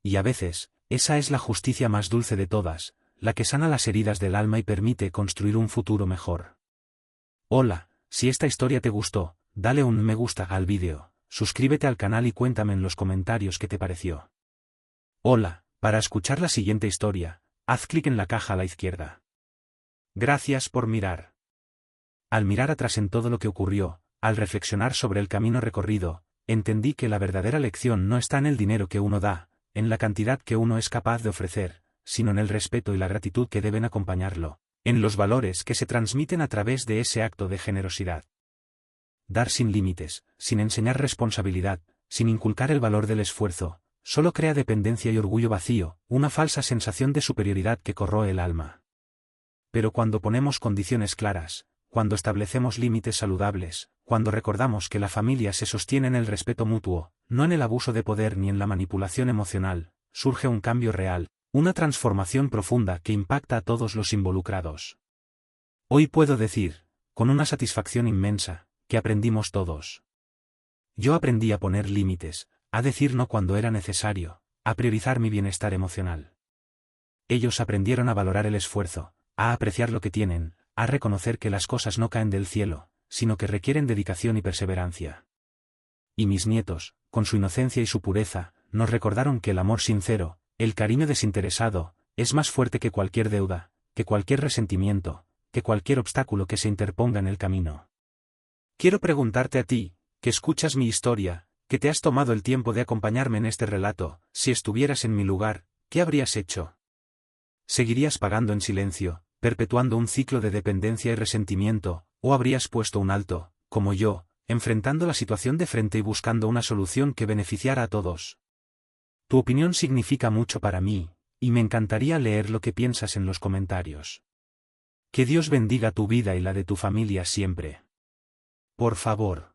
Y a veces, esa es la justicia más dulce de todas, la que sana las heridas del alma y permite construir un futuro mejor. Hola, si esta historia te gustó, dale un me gusta al vídeo, suscríbete al canal y cuéntame en los comentarios qué te pareció. Hola, para escuchar la siguiente historia, haz clic en la caja a la izquierda. Gracias por mirar. Al mirar atrás en todo lo que ocurrió, al reflexionar sobre el camino recorrido, entendí que la verdadera lección no está en el dinero que uno da, en la cantidad que uno es capaz de ofrecer, sino en el respeto y la gratitud que deben acompañarlo, en los valores que se transmiten a través de ese acto de generosidad. Dar sin límites, sin enseñar responsabilidad, sin inculcar el valor del esfuerzo, solo crea dependencia y orgullo vacío, una falsa sensación de superioridad que corroe el alma. Pero cuando ponemos condiciones claras, cuando establecemos límites saludables, cuando recordamos que la familia se sostiene en el respeto mutuo, no en el abuso de poder ni en la manipulación emocional, surge un cambio real, una transformación profunda que impacta a todos los involucrados. Hoy puedo decir, con una satisfacción inmensa, que aprendimos todos. Yo aprendí a poner límites, a decir no cuando era necesario, a priorizar mi bienestar emocional. Ellos aprendieron a valorar el esfuerzo, a apreciar lo que tienen, a reconocer que las cosas no caen del cielo, sino que requieren dedicación y perseverancia. Y mis nietos, con su inocencia y su pureza, nos recordaron que el amor sincero, el cariño desinteresado, es más fuerte que cualquier deuda, que cualquier resentimiento, que cualquier obstáculo que se interponga en el camino. Quiero preguntarte a ti, que escuchas mi historia, que te has tomado el tiempo de acompañarme en este relato, si estuvieras en mi lugar, ¿qué habrías hecho? ¿Seguirías pagando en silencio, perpetuando un ciclo de dependencia y resentimiento, o habrías puesto un alto, como yo, enfrentando la situación de frente y buscando una solución que beneficiara a todos? Tu opinión significa mucho para mí, y me encantaría leer lo que piensas en los comentarios. Que Dios bendiga tu vida y la de tu familia siempre. Por favor.